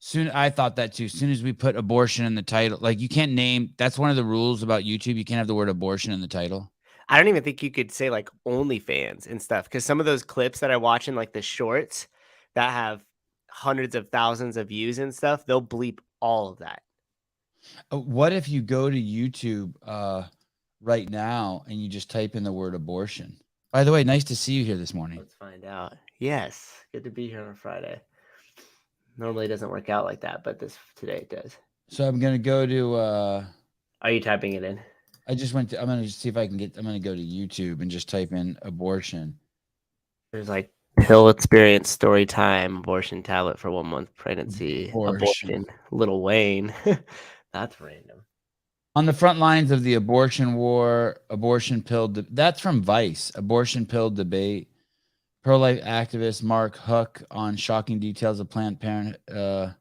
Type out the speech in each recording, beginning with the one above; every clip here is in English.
Soon, I thought that too. As soon as we put abortion in the title, like you can't name. That's one of the rules about YouTube. You can't have the word abortion in the title. I don't even think you could say like OnlyFans and stuff because some of those clips that I watch in like the shorts that have hundreds of thousands of views and stuff, they'll bleep all of that. What if you go to YouTube right now and you just type in the word abortion? By the way, nice to see you here this morning. Let's find out. Yes, good to be here on a Friday. Normally it doesn't work out like that, but today it does. So I'm gonna go to. Are you typing it in? I just went to. I'm gonna see if I can get. I'm gonna go to YouTube and just type in abortion. There's like pill experience story time, abortion tablet for 1 month pregnancy, abortion Lil Wayne. That's random. On the front lines of the abortion war, abortion pill. That's from Vice. Abortion pill debate. Pro-life activist Mark Huck on shocking details of Planned Parenthood.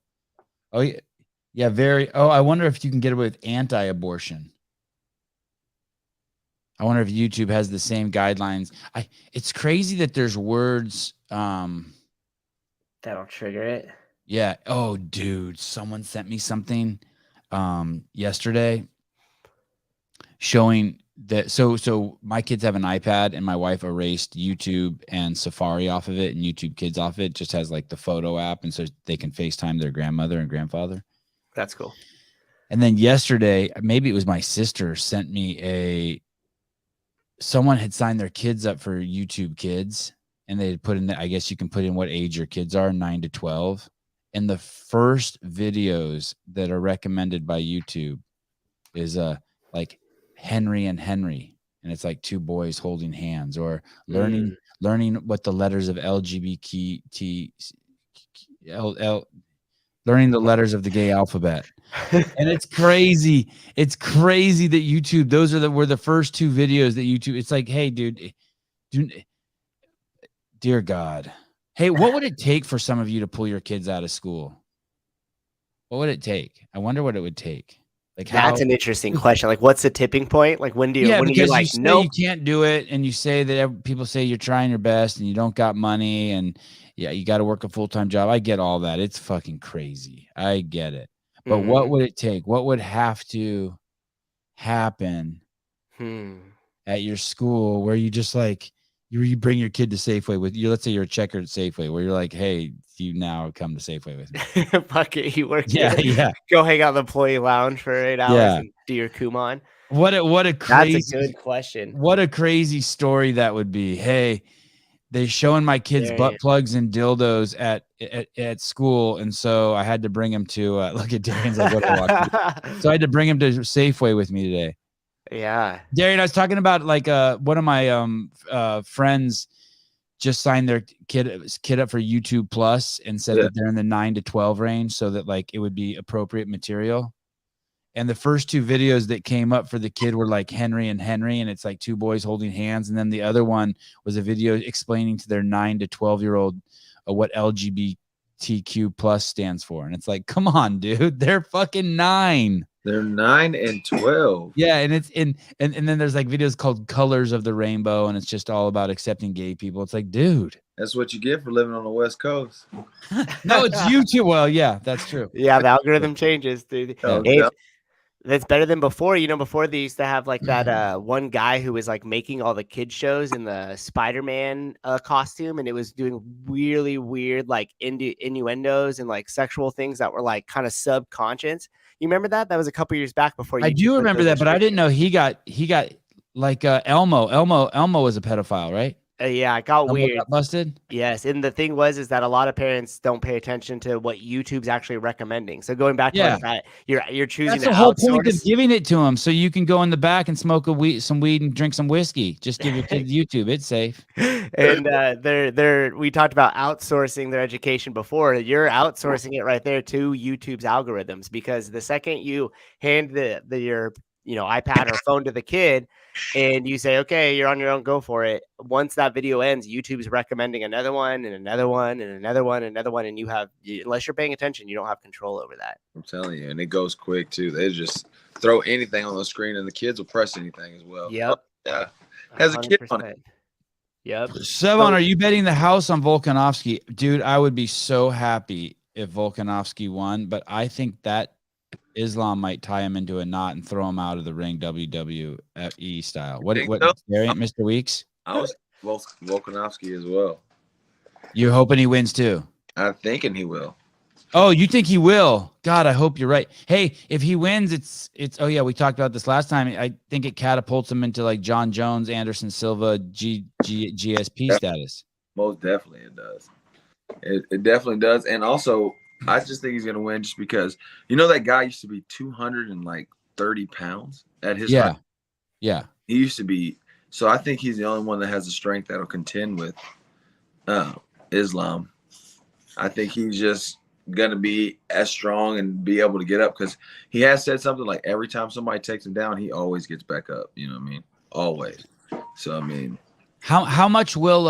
Oh yeah, very. Oh, I wonder if you can get away with anti-abortion. I wonder if YouTube has the same guidelines. It's crazy that there's words that'll trigger it. Yeah. Oh, dude, someone sent me something yesterday showing that so my kids have an iPad and my wife erased YouTube and Safari off of it and YouTube Kids off it. Just has like the photo app, and so they can FaceTime their grandmother and grandfather. That's cool. And then yesterday, maybe it was my sister sent me someone had signed their kids up for YouTube Kids, and they had put in I guess you can put in what age your kids are, 9 to 12. And the first videos that are recommended by YouTube is like Henry and Henry, and it's like two boys holding hands, or learning what the letters of LGBT learning the letters of the gay alphabet. And it's crazy. It's crazy that YouTube, those were the first two videos that YouTube, it's like, hey, dude, dear God. Hey, what would it take for some of you to pull your kids out of school? What would it take? I wonder what it would take. Like, that's an interesting question. Like, what's the tipping point? Like, when do you like, no, you can't do it, and you say that people say you're trying your best and you don't got money, and yeah, you got to work a full-time job. I get all that. It's fucking crazy. I get it. But what would it take? What would have to happen at your school where you just like you bring your kid to Safeway with you? Let's say you're a checker at Safeway, where you're like, hey, you now come to Safeway with me. Fuck it, you work. Yeah. Go hang out in the employee lounge for 8 hours and do your Kumon. What a crazy. That's a good question. What a crazy story that would be. Hey, they showing my kids butt plugs and dildos at school, and so I had to bring him to look at Darian's like, what I so I had to bring him to Safeway with me today. Yeah, Darian, I was talking about like one of my friends just signed their kid up for YouTube Plus and said that they're in the 9 to 12 range, so that like it would be appropriate material. And the first two videos that came up for the kid were like Henry and Henry, and it's like two boys holding hands. And then the other one was a video explaining to their 9 to 12-year-old what LGBTQ plus stands for. And it's like, come on, dude, they're fucking 9. They're 9 and 12. Yeah, and it's and then there's like videos called Colors of the Rainbow, and it's just all about accepting gay people. It's like, dude, that's what you get for living on the West Coast. No, it's YouTube. Well, yeah, that's true. Yeah, the algorithm changes, dude. That's better than before. You know, before they used to have like that one guy who was like making all the kid shows in the Spider-Man costume, and it was doing really weird like innuendos and like sexual things that were like kind of subconscious. You remember that? That was a couple years back before. I do remember that, but I didn't know he got like Elmo. Elmo was a pedophile, right? Yeah, it got weird. Got busted. Yes, and the thing is that a lot of parents don't pay attention to what YouTube's actually recommending. So going back to that, you're choosing. That's the whole point of giving it to them, so you can go in the back and smoke some weed and drink some whiskey. Just give your kids YouTube; it's safe. And we talked about outsourcing their education before. You're outsourcing it right there to YouTube's algorithms, because the second you hand your iPad or phone to the kid and you say, okay, you're on your own, go for it. Once that video ends, YouTube's recommending another one and another one and another one and another one. And unless you're paying attention, you don't have control over that. I'm telling you. And it goes quick too. They just throw anything on the screen and the kids will press anything as well. Yep. Yeah. Has a kid on it. Yep. Sevon, are you betting the house on Volkanovski? Dude, I would be so happy if Volkanovski won, but I think that Islam might tie him into a knot and throw him out of the ring WWE style. What, so? Darian, Mr. Weeks? I was Volkanovski as well. You're hoping he wins too? I'm thinking he will. Oh, you think he will? God, I hope you're right. Hey, if he wins, it's. Oh yeah, we talked about this last time. I think it catapults him into like John Jones, Anderson Silva, GSP status. Most definitely, it does. It definitely does, and also I just think he's gonna win just because that guy used to be 230 pounds at his height. Yeah. He used to be. So I think he's the only one that has the strength that'll contend with Islam. I think he's just gonna be as strong and be able to get up because he has said something like every time somebody takes him down, he always gets back up. You know what I mean? Always. So I mean, how much will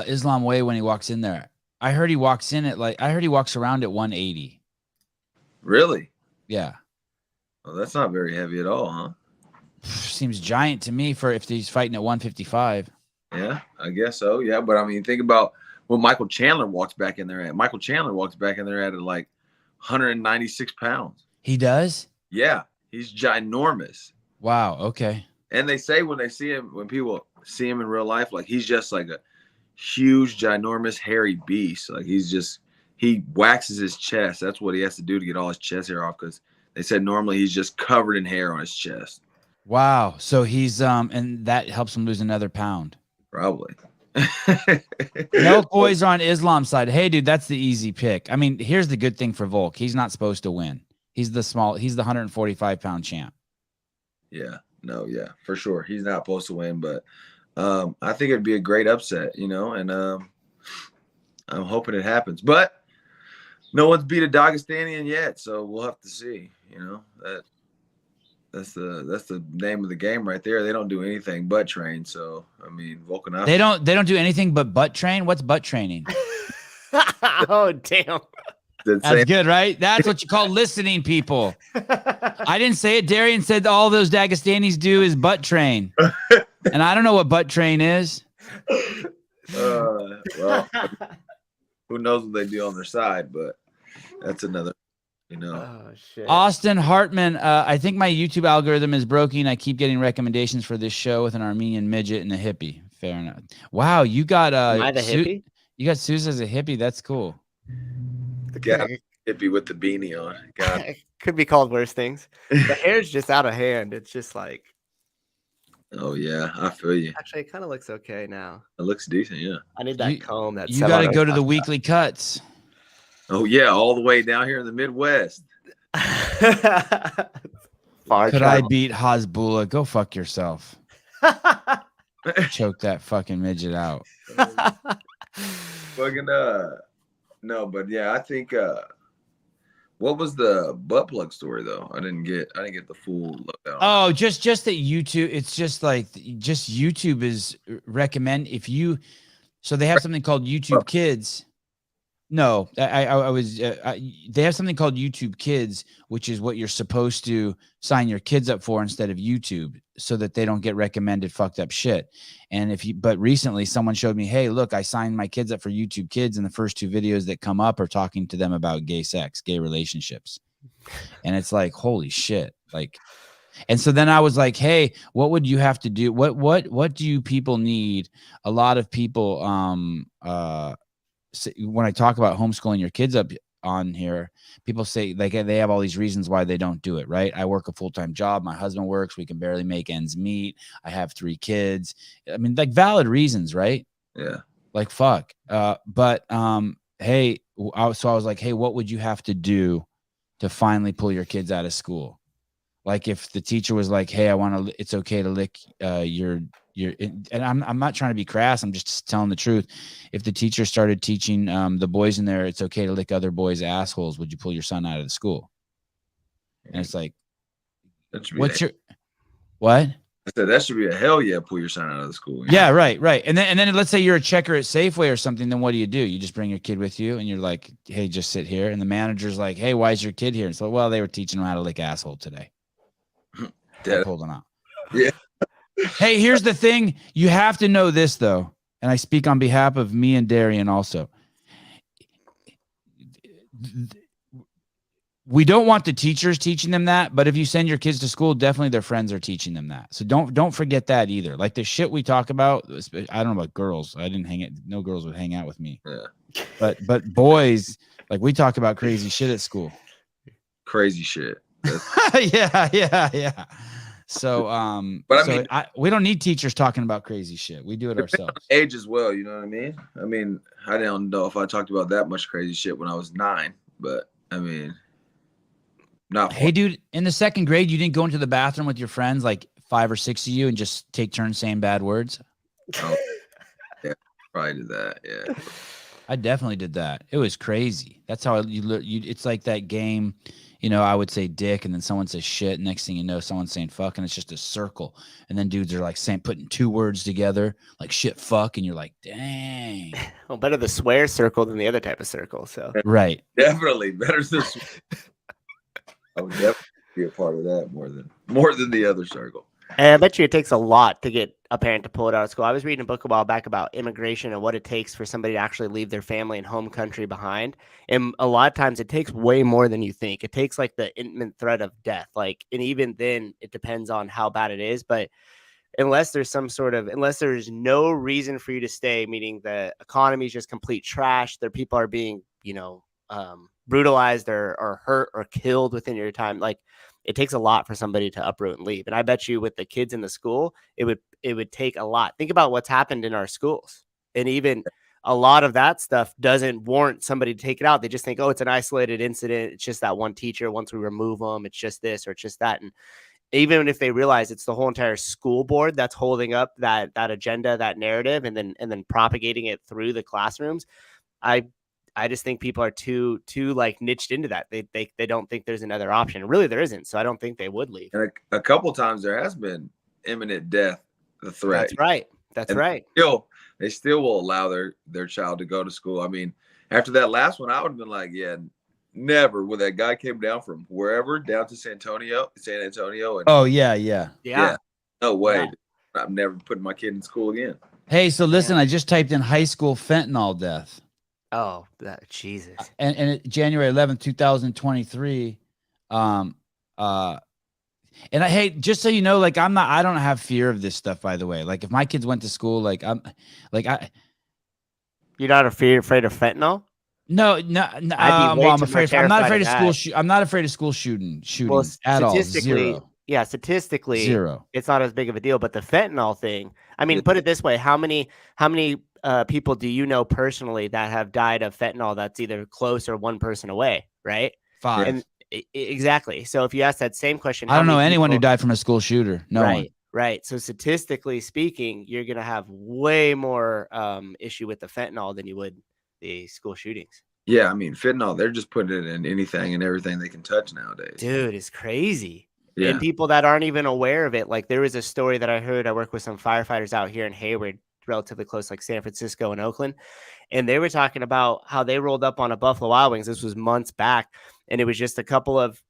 Islam weigh when he walks in there? I heard he walks around at 180. Really? Yeah. Well, that's not very heavy at all, huh? Seems giant to me for if he's fighting at 155. Yeah, I guess so. Yeah, but I mean, think about what Michael Chandler walks back in there at. Michael Chandler walks back in there at like 196 pounds. He does? Yeah, he's ginormous. Wow. Okay. And they say when people see him in real life, like he's just like a huge, ginormous, hairy beast. Like he waxes his chest. That's what he has to do to get all his chest hair off because they said normally he's just covered in hair on his chest. Wow. So he's and that helps him lose another pound. Probably. No boys on Islam's side. Hey, dude, that's the easy pick. I mean, here's the good thing for Volk. He's not supposed to win. He's the 145-pound champ. Yeah. No, yeah, for sure. He's not supposed to win, but I think it'd be a great upset, and I'm hoping it happens. But no one's beat a Dagestanian yet, so we'll have to see. That's the name of the game right there. They don't do anything but train. So I mean, Volkanovski. They don't do anything but butt train. What's butt training? Oh damn. That's good, right? That's what you call listening, people. I didn't say it. Darian said all those Dagestanis do is butt train. And I don't know what butt train is. Well, who knows what they do on their side, but that's another, Oh, shit. Austin Hartman, I think my YouTube algorithm is broken. I keep getting recommendations for this show with an Armenian midget and a hippie. Fair enough. Wow, you got Am I the hippie? You got Suze as a hippie. That's cool. Yeah, hippie with the beanie on. God. Could be called worse things. The hair's just out of hand. It's just like. Oh yeah, I feel you. Actually, it kind of looks okay now. It looks decent, yeah. I need that comb. You got to go to the weekly cuts. Oh yeah, all the way down here in the Midwest. Could I beat Hasbullah? Go fuck yourself. Choke that fucking midget out. Fucking no, but yeah, I think what was the butt plug story though? I didn't get the full lowdown. Oh, just that YouTube. It's just like YouTube is recommend if you. So they have something called YouTube Kids. No, I was. They have something called YouTube Kids, which is what you're supposed to sign your kids up for instead of YouTube, so that they don't get recommended fucked up shit. And but recently someone showed me, hey, look, I signed my kids up for YouTube Kids, and the first 2 videos that come up are talking to them about gay sex, gay relationships, and it's like, holy shit, like. And so then I was like, hey, what would you have to do? What do you people need? A lot of people, when I talk about homeschooling your kids up on here, people say like they have all these reasons why they don't do it. Right. I work a full-time job. My husband works. We can barely make ends meet. I have 3 kids. I mean, like valid reasons. Right. Yeah. Like, fuck. But hey, so I was like, hey, what would you have to do to finally pull your kids out of school? Like if the teacher was like, hey, it's okay to lick and I'm not trying to be crass. I'm just telling the truth. If the teacher started teaching the boys in there, it's okay to lick other boys' assholes, would you pull your son out of the school? And it's like, what? I said that should be a hell yeah, pull your son out of the school. Yeah, right. And then let's say you're a checker at Safeway or something. Then what do? You just bring your kid with you, and you're like, hey, just sit here. And the manager's like, hey, why is your kid here? And so, well, they were teaching him how to lick asshole today. I pulled him out. Yeah. Hey, here's the thing. You have to know this, though. And I speak on behalf of me and Darian also. we don't want the teachers teaching them that, but if you send your kids to school, definitely their friends are teaching them that. So don't forget that either. Like the shit we talk about, I don't know about girls. I didn't hang it. No girls would hang out with me. Yeah. But boys, like we talk about crazy shit at school. Crazy shit. Yeah. So but so we don't need teachers talking about crazy shit. We do it ourselves. Age as well, you know what I mean? I mean, I don't know if I talked about that much crazy shit when I was 9, but I mean, not. Hey, dude, in the 2nd grade, you didn't go into the bathroom with your friends, like 5 or 6 of you, and just take turns saying bad words? Oh, yeah, probably did that. Yeah, I definitely did that. It was crazy. That's how you. It's like that game. You know, I would say dick, and then someone says shit. Next thing you know, someone's saying fuck, and it's just a circle. And then dudes are like putting 2 words together, like shit, fuck, and you're like, dang. Well, better the swear circle than the other type of circle. So right, definitely better this. I would definitely be a part of that more than the other circle. And I bet you it takes a lot to get a parent to pull it out of school. I was reading a book a while back about immigration and what it takes for somebody to actually leave their family and home country behind. And a lot of times it takes way more than you think. It takes like the imminent threat of death. Like, and even then it depends on how bad it is. But unless there's no reason for you to stay, meaning the economy is just complete trash, their people are being, brutalized or hurt or killed within your time. Like, it takes a lot for somebody to uproot and leave. And I bet you with the kids in the school, it would take a lot. Think about what's happened in our schools. And even a lot of that stuff doesn't warrant somebody to take it out. They just think, oh, it's an isolated incident. It's just that one teacher. Once we remove them, it's just this or it's just that. And even if they realize it's the whole entire school board that's holding up that agenda, that narrative, and then propagating it through the classrooms, I just think people are too like niched into that. They don't think there's another option. Really, there isn't. So I don't think they would leave. And a couple times there has been imminent death, the threat. That's right. They still will allow their child to go to school. I mean, after that last one, I would have been like, yeah, never. When that guy came down from wherever down to San Antonio, and oh yeah. No way. Yeah. I'm never putting my kid in school again. Hey, so listen, I just typed in high school fentanyl death. Oh, Jesus. And January 11th, 2023. And I hate, just so you know, like I don't have fear of this stuff, by the way. Like if my kids went to school, you're not afraid of fentanyl? No. I'm afraid. I'm not afraid of school. I'm not afraid of school shootings at all. Zero. Yeah, statistically, 0. It's not as big of a deal. But the fentanyl thing, I mean, put it this way: how many people do you know personally that have died of fentanyl that's either close or one person away, right? 5. And exactly. So if you ask that same question, I don't know anyone who died from a school shooter. No one. Right. So statistically speaking, you're going to have way more issue with the fentanyl than you would the school shootings. Yeah, I mean, fentanyl, they're just putting it in anything and everything they can touch nowadays. Dude, it's crazy. Yeah. And people that aren't even aware of it. Like there was a story that I heard. I work with some firefighters out here in Hayward, relatively close, like San Francisco and Oakland. And they were talking about how they rolled up on a Buffalo Wild Wings. This was months back. And it was just a couple of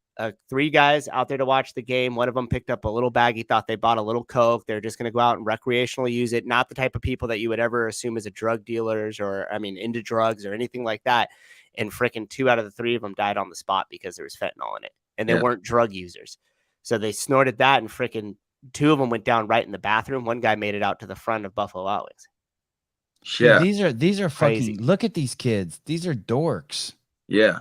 3 guys out there to watch the game. One of them picked up a little bag. He thought they bought a little Coke. They're just going to go out and recreationally use it. Not the type of people that you would ever assume as a drug dealers into drugs or anything like that. And freaking 2 out of the 3 of them died on the spot because there was fentanyl in it. And they weren't drug users. So they snorted that and freaking 2 of them went down right in the bathroom. One guy made it out to the front of Buffalo Wild Wings. Yeah. Dude, these are crazy. Fucking, look at these kids. These are dorks. Yeah.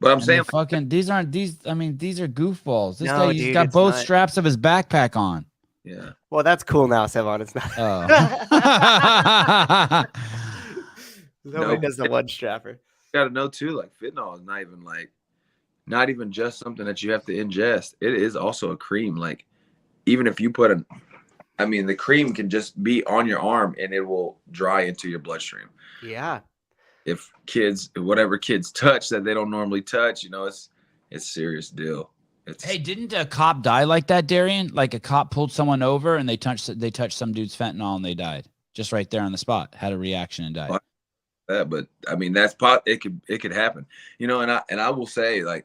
But I'm saying these are goofballs. This guy, he's got both straps of his backpack on. Yeah. Well, that's cool now, Sevon. It's not. Oh. Nobody does the one strapper. You got to know too, like fentanyl is not even just something that you have to ingest. It is also a cream. Like even if you put the cream can just be on your arm and it will dry into your bloodstream. Yeah. If whatever kids touch that they don't normally touch, it's a serious deal. Hey, didn't a cop die like that, Darian? Like a cop pulled someone over and they touched some dude's fentanyl and they died just right there on the spot, had a reaction and died. But I mean, it could happen, and I will say, like,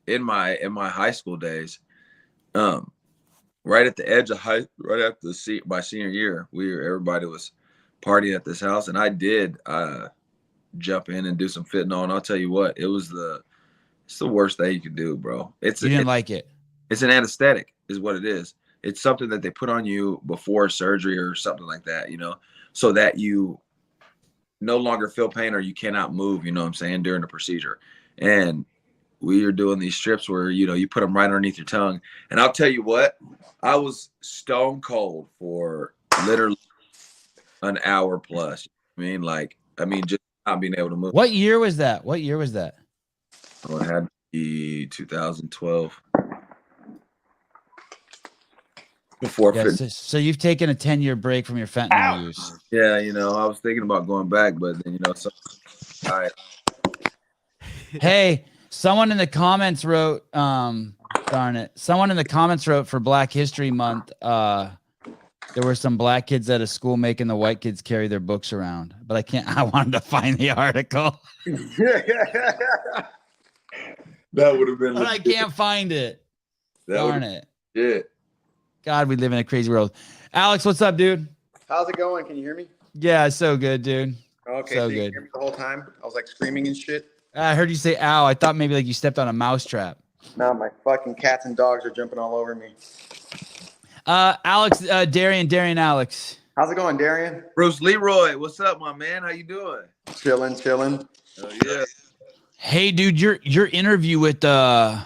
in my high school days, right at the edge of right after my senior year, everybody was partying at this house, and I did jump in and do some fentanyl. And I'll tell you what, it's the worst thing you can do, bro. You didn't like it. It's an anesthetic is what it is. It's something that they put on you before surgery or something like that, so that you no longer feel pain or you cannot move, you know what I'm saying, during the procedure. And we are doing these strips where, you put them right underneath your tongue. And I'll tell you what, I was stone cold for literally an hour plus. Just not being able to move. What year was that? Oh, it had to be 2012. Before so you've taken a 10-year break from your fentanyl use. Yeah, I was thinking about going back, but then Hey, someone in the comments wrote, someone in the comments wrote for Black History Month, there were some black kids at a school making the white kids carry their books around, but I wanted to find the article. That would have been but I can't find it. Darn it. Yeah. God, we live in a crazy world. Alex, what's up, dude? How's it going? Can you hear me? Yeah, so good, dude. Okay, so you good. Can hear me the whole time? I was like screaming and shit. I heard you say ow. I thought maybe like you stepped on a mousetrap. No, my fucking cats and dogs are jumping all over me. Alex, Darian, Alex. How's it going, Darian? Bruce Leroy, what's up, my man? How you doing? Chilling. Oh, yeah. Hey, dude, your interview with Hawani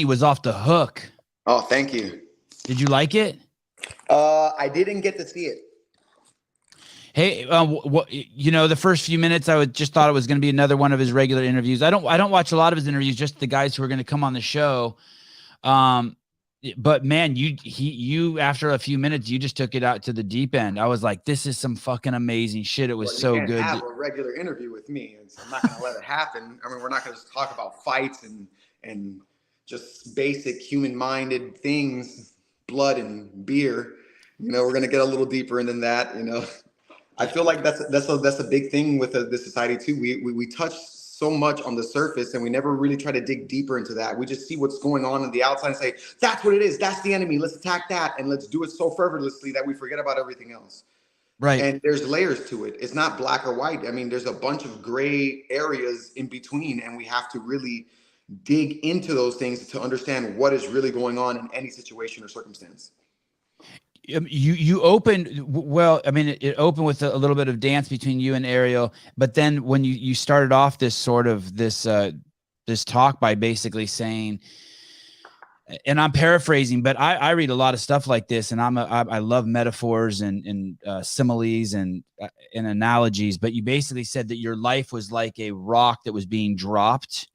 was off the hook. Oh, thank you. Did you like it? I didn't get to see it. Hey, the first few minutes, I just thought it was going to be another one of his regular interviews. I don't watch a lot of his interviews, just the guys who are going to come on the show. But man, you after a few minutes, you just took it out to the deep end. I was like, this is some fucking amazing shit. It was so good. You can't have a regular interview with me. I'm not going to let it happen. I mean, we're not going to just talk about fights and just basic human-minded things, blood and beer. We're going to get a little deeper than that. I feel like that's a big thing with this society too. We touch so much on the surface and we never really try to dig deeper into that. We just see what's going on the outside and say, that's what it is. That's the enemy. Let's attack that. And let's do it so fervently that we forget about everything else. Right. And there's layers to it. It's not black or white. I mean, there's a bunch of gray areas in between, and we have to really dig into those things to understand what is really going on in any situation or circumstance. You opened well. I mean, it opened with a little bit of dance between you and Ariel, but then when you started off this talk by basically saying, and I'm paraphrasing, but I read a lot of stuff like this, and I love metaphors and similes and analogies. But you basically said that your life was like a rock that was being dropped,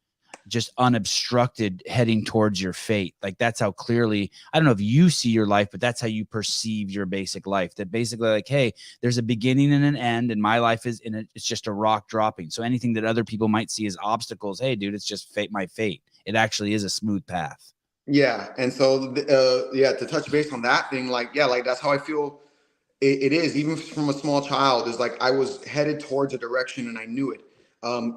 just unobstructed, heading towards your fate. Like that's how clearly, I don't know if you see your life, but that's how you perceive your basic life. That basically like, hey, there's a beginning and an end, and my life is in it. It's just a rock dropping. So anything that other people might see as obstacles, hey, dude, it's just fate. My fate. It actually is a smooth path. Yeah, and so to touch base on that thing, like that's how I feel. It is, even from a small child, is like I was headed towards a direction and I knew it.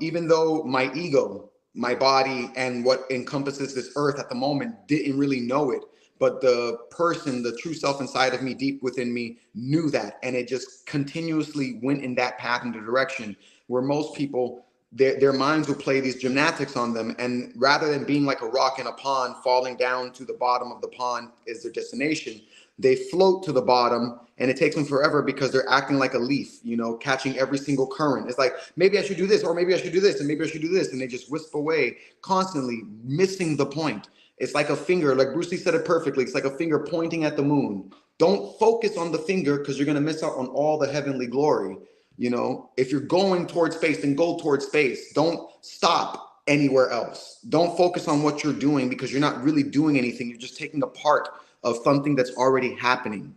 Even though my ego, my body, and what encompasses this earth at the moment didn't really know it, but the person, the true self inside of me, deep within me, knew that, and it just continuously went in that path and the direction where most people, their minds will play these gymnastics on them, and rather than being like a rock in a pond falling down to the bottom of the pond is their destination, they float to the bottom, and it takes them forever because they're acting like a leaf, catching every single current. It's like, maybe I should do this, or maybe I should do this, and maybe I should do this, and they just wisp away, constantly missing the point. It's like a finger, like Bruce Lee said it perfectly, it's like a finger pointing at the moon. Don't focus on the finger because you're going to miss out on all the heavenly glory. If you're going towards space, then go towards space. Don't stop anywhere else. Don't focus on what you're doing because you're not really doing anything. You're just taking a part of something that's already happening.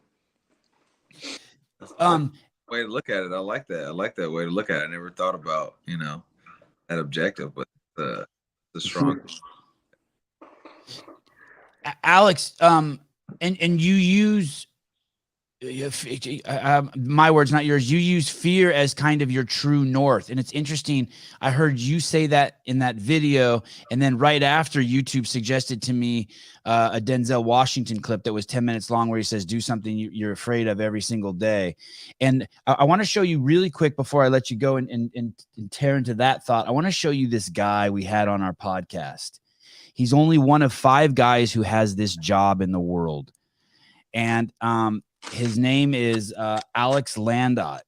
Way to look at it. I like that. I like that way to look at it. I never thought about, that objective, but the strong. Alex, and you use my words, not yours. You use fear as kind of your true north. And it's interesting. I heard you say that in that video. And then right after, YouTube suggested to me a Denzel Washington clip that was 10 minutes long where he says, do something you're afraid of every single day. And I want to show you really quick before I let you go and tear into that thought. I want to show you this guy we had on our podcast. He's only one of 5 guys who has this job in the world. And his name is Alex Landot.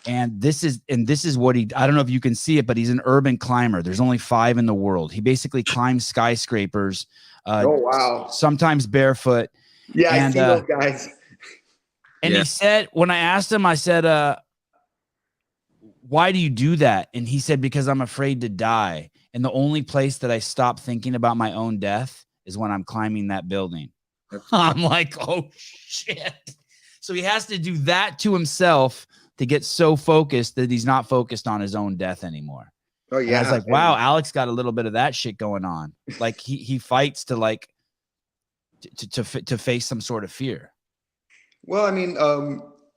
And this is what he, I don't know if you can see it, but he's an urban climber. There's only 5 in the world. He basically climbs skyscrapers. Oh, wow. Sometimes barefoot. Yeah, I see those guys. And he said, when I asked him, I said, why do you do that? And he said, because I'm afraid to die. And the only place that I stop thinking about my own death is when I'm climbing that building. I'm like, oh shit. So he has to do that to himself to get so focused that he's not focused on his own death anymore. Oh yeah. And I was like, wow, Alex got a little bit of that shit going on. Like he fights to like to face some sort of fear. Well, I mean,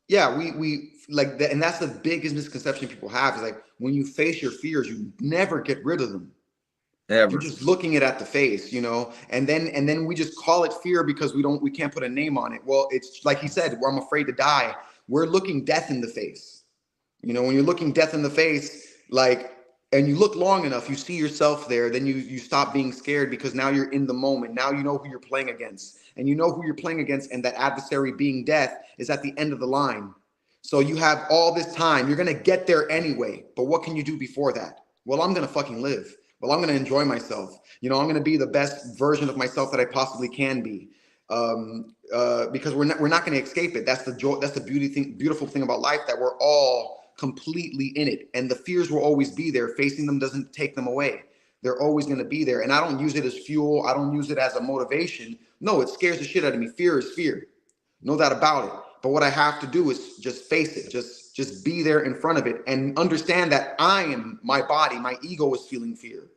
yeah, we like that, and that's the biggest misconception people have is like when you face your fears, you never get rid of them. Ever. You're just looking it at the face, you know, and then we just call it fear because we can't put a name on it. Well, it's like he said, where I'm afraid to die. We're looking death in the face. You know, when you're looking death in the face, like, and you look long enough, you see yourself there, then you stop being scared because now you're in the moment. Now you know who you're playing against, and you know who you're playing against, and that adversary being death is at the end of the line. So you have all this time. You're going to get there anyway. But what can you do before that? Well, I'm going to fucking live. Well, I'm going to enjoy myself. You know, I'm going to be the best version of myself that I possibly can be, because we're not going to escape it. That's the joy. That's the beautiful thing about life, that we're all completely in it. And the fears will always be there. Facing them doesn't take them away. They're always going to be there. And I don't use it as fuel. I don't use it as a motivation. No, it scares the shit out of me. Fear is fear. No doubt about it. But what I have to do is just face it. Just be there in front of it and understand that I am my body. My ego is feeling fear,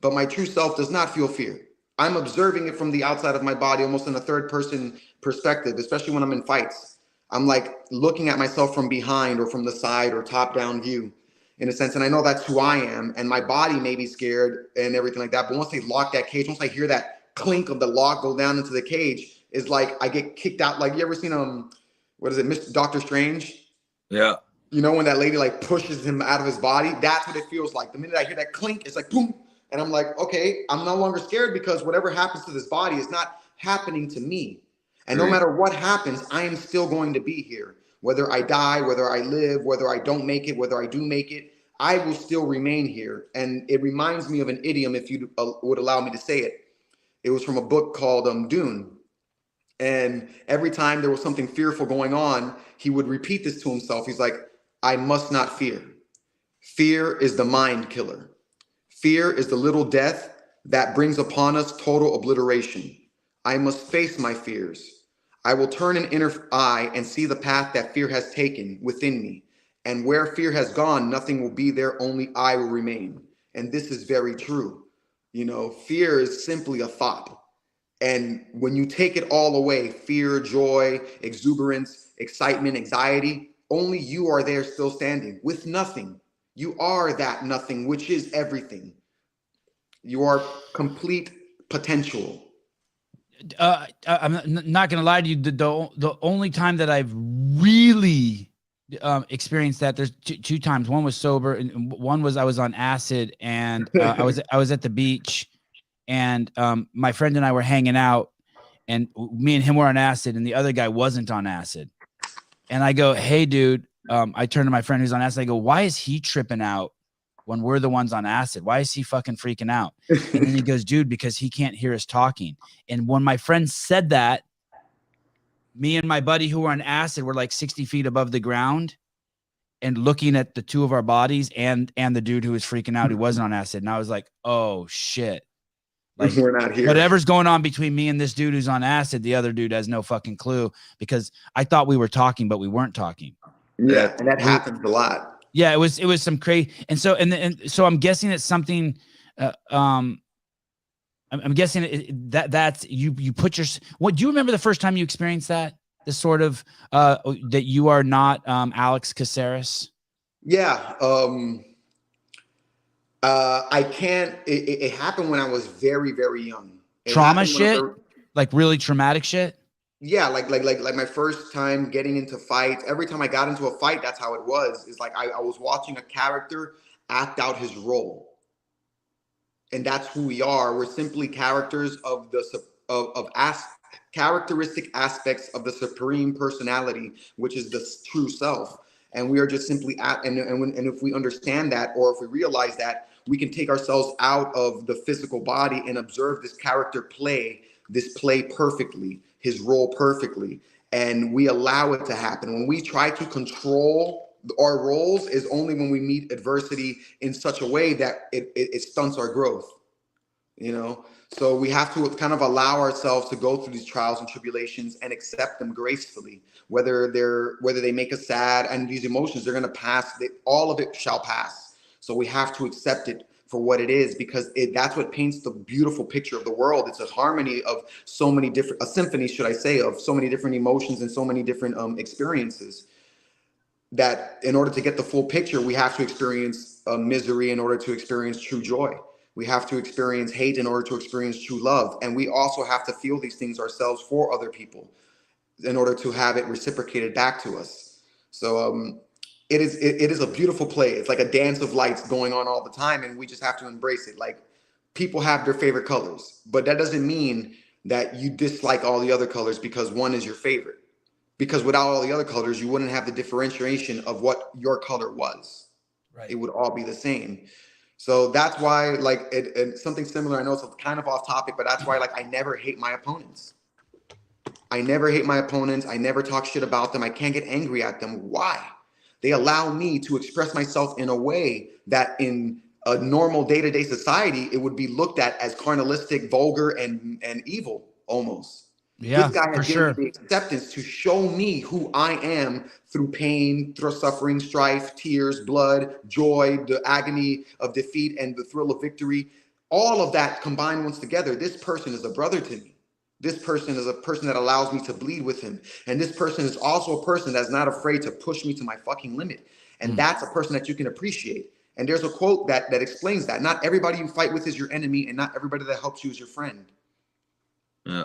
but my true self does not feel fear. I'm observing it from the outside of my body, almost in a third person perspective, especially when I'm in fights. I'm like looking at myself from behind or from the side or top down view in a sense. And I know that's who I am, and my body may be scared and everything like that. But once they lock that cage, once I hear that clink of the lock go down into the cage, is like I get kicked out. Like, you ever seen what is it, Mr. Doctor Strange? Yeah. You know, when that lady like pushes him out of his body, that's what it feels like. The minute I hear that clink, it's like boom. And I'm like, okay, I'm no longer scared because whatever happens to this body is not happening to me. And no matter what happens, I am still going to be here. Whether I die, whether I live, whether I don't make it, whether I do make it, I will still remain here. And it reminds me of an idiom, if you would allow me to say it. It was from a book called Dune. And every time there was something fearful going on, he would repeat this to himself. He's like, I must not fear. Fear is the mind killer. Fear is the little death that brings upon us total obliteration. I must face my fears. I will turn an inner eye and see the path that fear has taken within me. And where fear has gone, nothing will be there, only I will remain. And this is very true. You know, fear is simply a thought. And when you take it all away, fear, joy, exuberance, excitement, anxiety, only you are there still standing with nothing. You are that nothing, which is everything. You are complete potential. I'm not going to lie to you. The only time that I've really experienced that, there's two times. One was sober, and one was I was on acid, and I was at the beach, and my friend and I were hanging out, and me and him were on acid, and the other guy wasn't on acid. And I go, hey, dude. I turn to my friend who's on acid. I go, why is he tripping out when we're the ones on acid? Why is he fucking freaking out? And then he goes, dude, because he can't hear us talking. And when my friend said that, me and my buddy who were on acid were like 60 feet above the ground and looking at the two of our bodies and the dude who was freaking out who wasn't on acid. And I was like, oh shit. Like, we're not here. Whatever's going on between me and this dude who's on acid, the other dude has no fucking clue, because I thought we were talking, but we weren't talking. Yeah, and that happens a lot. Yeah, it was some crazy, and so I'm guessing it's something. I'm guessing that's you put your. What do you remember the first time you experienced that? the sort of that you are not Alex Caceres? Yeah. I can't. It happened when I was very, very young. It Trauma happened when I shit, was, like really traumatic shit. yeah, like my first time getting into fights. Every time I got into a fight, that's how it was. It's like I was watching a character act out his role, and that's who we are. We're simply characters of the characteristic aspects of the supreme personality, which is the true self. And we are just simply and if we understand that, or if we realize that, we can take ourselves out of the physical body and observe this character play this play perfectly, his role perfectly, and we allow it to happen. When we try to control our roles is only when we meet adversity in such a way that it stunts our growth, you know. So we have to kind of allow ourselves to go through these trials and tribulations and accept them gracefully, whether they make us sad, and these emotions, they're going to pass. All of it shall pass. So we have to accept it for what it is, because that's what paints the beautiful picture of the world. It's a harmony of so many different, a symphony, should I say, of so many different emotions and so many different experiences, that in order to get the full picture, we have to experience misery in order to experience true joy. We have to experience hate in order to experience true love. And we also have to feel these things ourselves for other people in order to have it reciprocated back to us. So it is a beautiful play. It's like a dance of lights going on all the time, and we just have to embrace it. Like, people have their favorite colors, but that doesn't mean that you dislike all the other colors because one is your favorite. Because without all the other colors, you wouldn't have the differentiation of what your color was. Right. It would all be the same. So that's why, like, something similar, I know it's kind of off topic, but that's why, like, I never hate my opponents. I never hate my opponents. I never talk shit about them. I can't get angry at them. Why? They allow me to express myself in a way that in a normal day-to-day society, it would be looked at as carnalistic, vulgar, and evil almost. Yeah, this guy has given sure. me the acceptance to show me who I am through pain, through suffering, strife, tears, blood, joy, the agony of defeat, and the thrill of victory. All of that combined once together, this person is a brother to me. This person is a person that allows me to bleed with him. And this person is also a person that's not afraid to push me to my fucking limit. And that's a person that you can appreciate. And there's a quote that explains that. Not everybody you fight with is your enemy, and not everybody that helps you is your friend. Yeah.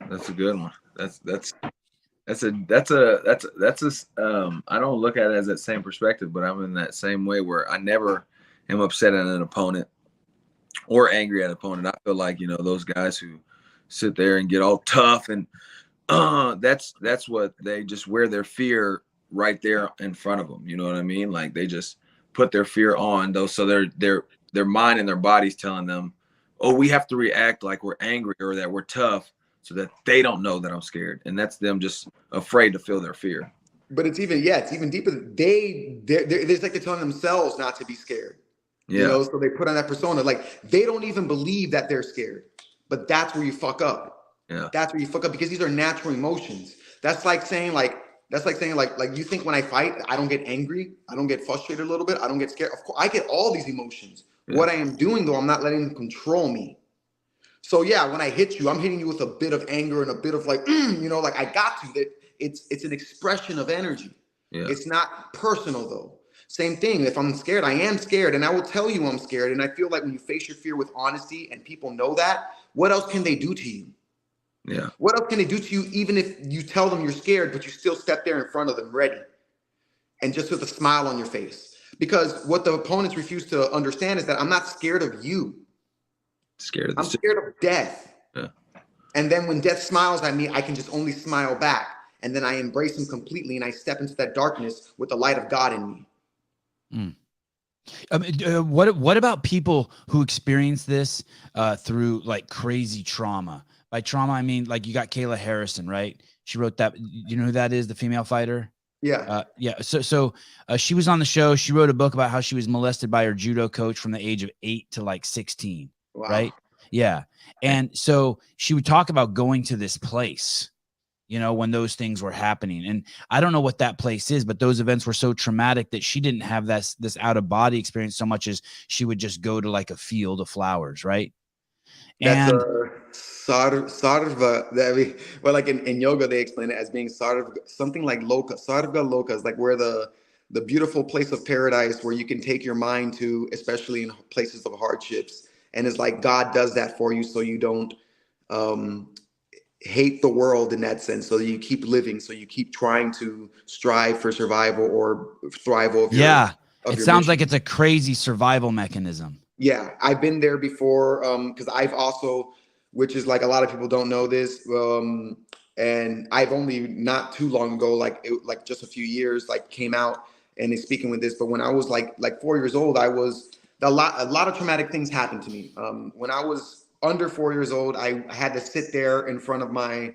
That's a good one. I don't look at it as that same perspective, but I'm in that same way where I never am upset at an opponent or angry at an opponent. I feel like, those guys who sit there and get all tough and that's what they just wear their fear right there in front of them. You know what I mean? Like, they just put their fear on those. So their mind and their body's telling them, oh, we have to react like we're angry or that we're tough, so that they don't know that I'm scared. And that's them just afraid to feel their fear. But it's even deeper. It's like they're telling themselves not to be scared. Yeah. So they put on that persona. Like, they don't even believe that they're scared. But that's where you fuck up. Yeah. That's where you fuck up, because these are natural emotions. That's like saying like you think when I fight, I don't get angry, I don't get frustrated a little bit, I don't get scared. Of course, I get all these emotions. Yeah. What I am doing, though, I'm not letting them control me. So yeah, when I hit you, I'm hitting you with a bit of anger and a bit of like, like I got to. That it's an expression of energy. Yeah. It's not personal though. Same thing. If I'm scared, I am scared, and I will tell you I'm scared. And I feel like when you face your fear with honesty and people know that, what else can they do to you? Yeah. What else can they do to you, even if you tell them you're scared, but you still step there in front of them ready, and just with a smile on your face? Because what the opponents refuse to understand is that I'm not scared of you. I'm scared of death. Yeah. And then when death smiles at me, I can just only smile back. And then I embrace him completely, and I step into that darkness with the light of God in me. What about people who experience this through like crazy trauma? By trauma, I mean, like, you got Kayla Harrison, right? She wrote that. You know who that is? The female fighter. Yeah. Yeah. So she was on the show. She wrote a book about how she was molested by her judo coach from the age of 8 to like 16. Wow. Right. Yeah. And so she would talk about going to this place, when those things were happening. And I don't know what that place is, but those events were so traumatic that she didn't have this out of body experience so much as she would just go to like a field of flowers. Right. That's And sarva. Well, like in yoga, they explain it as being sarva, something like loka. Sarva loka is like where the beautiful place of paradise where you can take your mind to, especially in places of hardships. And it's like God does that for you, so you don't um, hate the world in that sense. So you keep living, so you keep trying to strive for survival or thrival of your yeah, of it your sounds mission. like it's a crazy survival mechanism. Yeah, I've been there before because I've also, which is like a lot of people don't know this, and I've only not too long ago, like just a few years, like came out and is speaking with this. But when I was like 4 years old, a lot of traumatic things happened to me. When I was under 4 years old, I had to sit there in front of my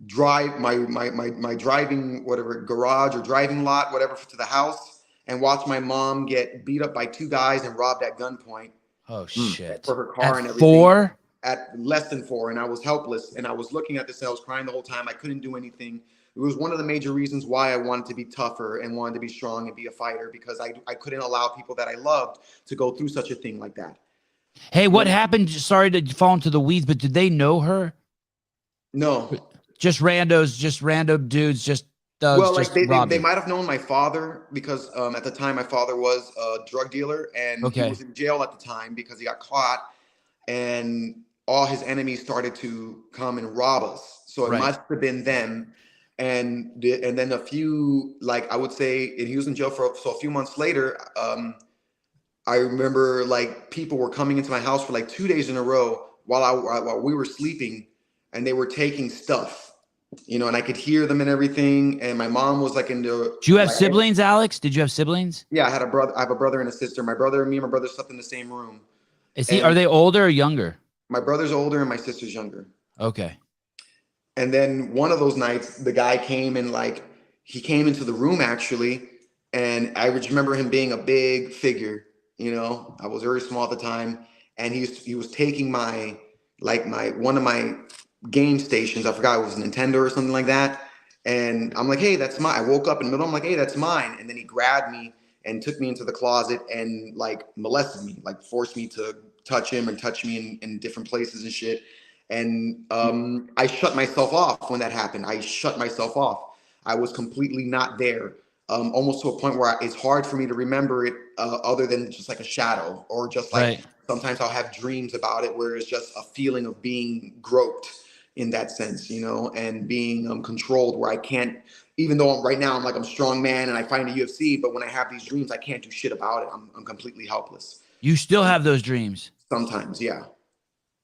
my driving whatever garage or driving lot, whatever, to the house and watch my mom get beat up by two guys and robbed at gunpoint Oh shit! for her car At and everything 4? at less than 4. And I was helpless and I was looking at this and I was crying the whole time. I couldn't do anything. It was one of the major reasons why I wanted to be tougher and wanted to be strong and be a fighter, because I couldn't allow people that I loved to go through such a thing like that. Hey, what happened? Sorry to fall into the weeds, but did they know her? No. Just randos, just random dudes, just thugs, Well, like just robbed they her. might have known my father because at the time my father was a drug dealer and he Okay. was in jail at the time because he got caught, and all his enemies started to come and rob us. So it Right. must have been them. And then a few, like I would say, and he was in jail for so a few months later. I remember like people were coming into my house for like 2 days in a row while we were sleeping, and they were taking stuff. And I could hear them and everything. And my mom was like into. Do you have like, siblings, Alex? Did you have siblings? Yeah, I had a brother. I have a brother and a sister. Me and my brother slept in the same room. Are they older or younger? My brother's older and my sister's younger. Okay. And then one of those nights, the guy came and he came into the room actually. And I just remember him being a big figure. I was very small at the time. And he was taking one of my game stations. I forgot, it was Nintendo or something like that. And I'm like, hey, that's mine. I woke up in the middle. I'm like, hey, that's mine. And then he grabbed me and took me into the closet and molested me, forced me to touch him and touch me in different places and shit. And I shut myself off when that happened. I shut myself off. I was completely not there, almost to a point where it's hard for me to remember it other than just like a shadow, or just like Right. sometimes I'll have dreams about it where it's just a feeling of being groped in that sense, and being controlled, where I can't, even though right now I'm like, I'm a strong man and I fight in the UFC, but when I have these dreams, I can't do shit about it. I'm completely helpless. You still have those dreams? Sometimes, yeah.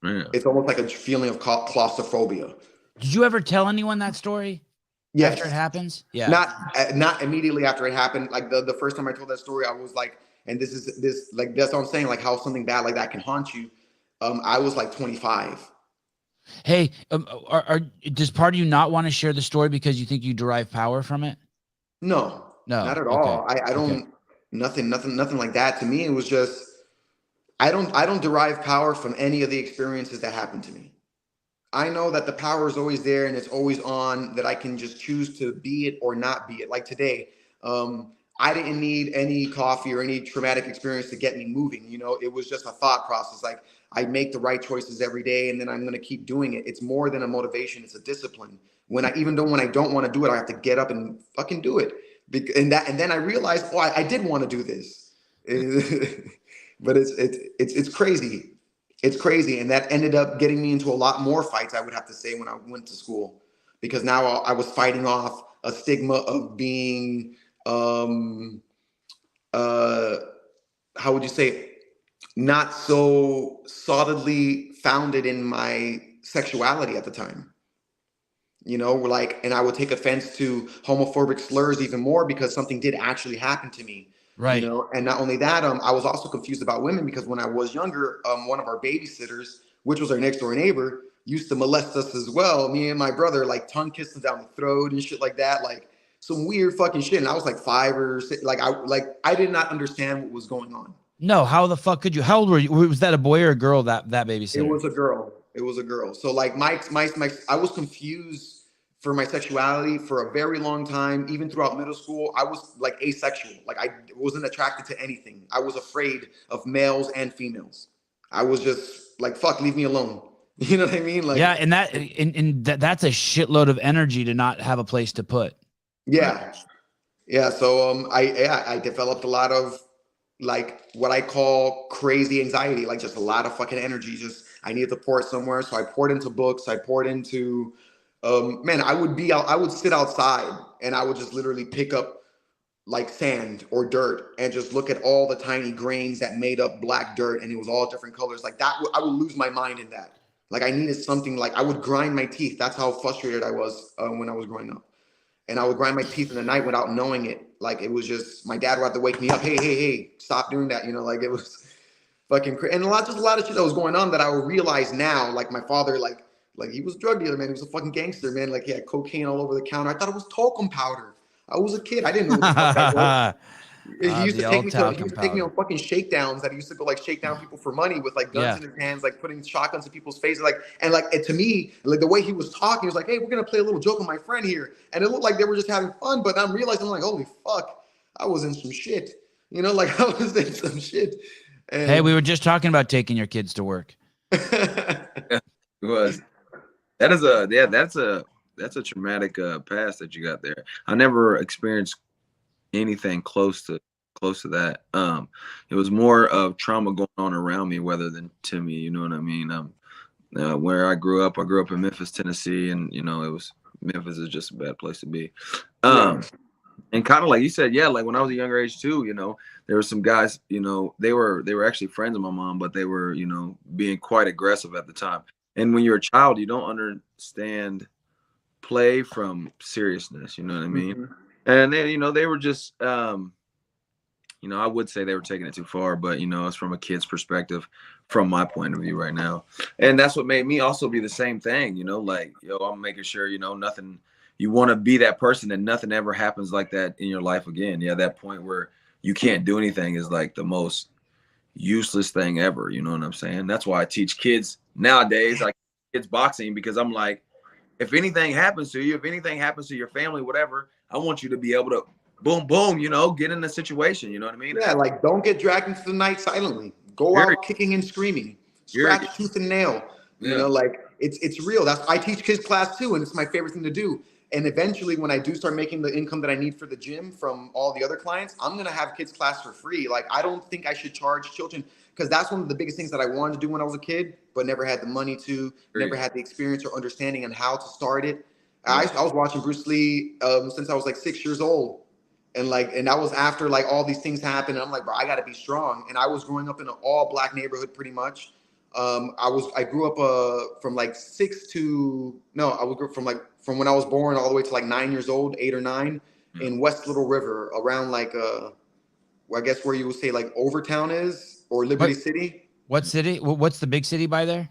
Yeah. It's almost like a feeling of claustrophobia. Did you ever tell anyone that story? Yes. After it happens? Yeah. Not immediately after it happened. Like the first time I told that story, I was like, and that's what I'm saying, like how something bad like that can haunt you. I was like 25. Hey, does part of you not want to share the story because you think you derive power from it? No, not at all. I don't, nothing like that. To me, it was just, I don't derive power from any of the experiences that happened to me. I know that the power is always there and it's always on, that I can just choose to be it or not be it. Like today, I didn't need any coffee or any traumatic experience to get me moving. It was just a thought process. Like I make the right choices every day and then I'm going to keep doing it. It's more than a motivation. It's a discipline. When I don't want to do it, I have to get up and fucking do it. And then I realized, I did want to do this. But it's crazy. It's crazy. And that ended up getting me into a lot more fights, I would have to say, when I went to school, because now I was fighting off a stigma of being, how would you say, not so solidly founded in my sexuality at the time. And I would take offense to homophobic slurs even more because something did actually happen to me. Right. And not only that, I was also confused about women because when I was younger, one of our babysitters, which was our next door neighbor, used to molest us as well. Me and my brother, tongue kissing down the throat and shit like that, some weird fucking shit. And I was 5 or 6, I did not understand what was going on. No, how the fuck could you? How old were you? Was that a boy or a girl? That babysitter? It was a girl. So I was confused for my sexuality for a very long time. Even throughout middle school, I was asexual. I wasn't attracted to anything. I was afraid of males and females. I was just like, fuck, leave me alone. You know what I mean? Like, yeah, and that's a shitload of energy to not have a place to put. yeah. Yeah. So I developed a lot of like what I call crazy anxiety, like just a lot of fucking energy. Just I needed to pour it somewhere. So I poured into books, I poured into man, I would sit outside and I would just literally pick up like sand or dirt and just look at all the tiny grains that made up black dirt, and it was all different colors. Like that, I would lose my mind in that. Like I needed something. Like I would grind my teeth. That's how frustrated I was when I was growing up. And I would grind my teeth in the night without knowing it. Like it was just my dad would have to wake me up. Hey, stop doing that. You know, like it was fucking crazy. And just a lot of shit that was going on that I would realize now. Like my father, like he was a drug dealer, man. He was a fucking gangster, man. Like he had cocaine all over the counter. I thought it was talcum powder. I was a kid. I didn't know what the fuck that was. He used to take me on fucking shakedowns that he used to go like shake down people for money with like guns in his hands, like putting shotguns in people's faces. Like, and like to me, like the way he was talking, he was like, hey, we're going to play a little joke on my friend here. And it looked like they were just having fun, but I'm realizing, I'm like, holy fuck, I was in some shit. You know, like I was in some shit. And hey, we were just talking about taking your kids to work. It was. That's a traumatic past that you got there. I never experienced anything close to that. It was more of trauma going on around me rather than to me. You know what I mean? Where I grew up in Memphis, Tennessee, and you know, Memphis is just a bad place to be. And kind of like you said, yeah, like when I was a younger age too, you know, there were some guys, you know, they were actually friends of my mom, but they were, you know, being quite aggressive at the time. And when you're a child, you don't understand play from seriousness. You know what I mean? Mm-hmm. And then, you know, they were just, you know, I would say they were taking it too far, but, you know, it's from a kid's perspective, from my point of view right now. And that's what made me also be the same thing, you know, like, I'm making sure, you know, nothing, you want to be that person and nothing ever happens like that in your life again. Yeah, that point where you can't do anything is like the most useless thing ever. You know what I'm saying? That's why I teach kids nowadays, like kids boxing, because I'm like, if anything happens to you, if anything happens to your family, whatever, I want you to be able to boom, boom, you know, get in the situation. You know what I mean? Yeah, like don't get dragged into the night silently. Go out kicking and screaming, scratch tooth and nail. You know, like it's real. I teach kids class too, and it's my favorite thing to do. And eventually, when I do start making the income that I need for the gym from all the other clients, I'm gonna have kids class for free. Like I don't think I should charge children, because that's one of the biggest things that I wanted to do when I was a kid, but never had the money to, never had the experience or understanding on how to start it. I was watching Bruce Lee since I was like 6 years old. And that was after like all these things happened. And I'm like, bro, I got to be strong. And I was growing up in an all black neighborhood pretty much. I grew up from like from when I was born all the way to like 9 years old, 8 or 9 in West Little River, around like I guess where you would say like Overtown is, or Liberty City. What city? What's the big city by there?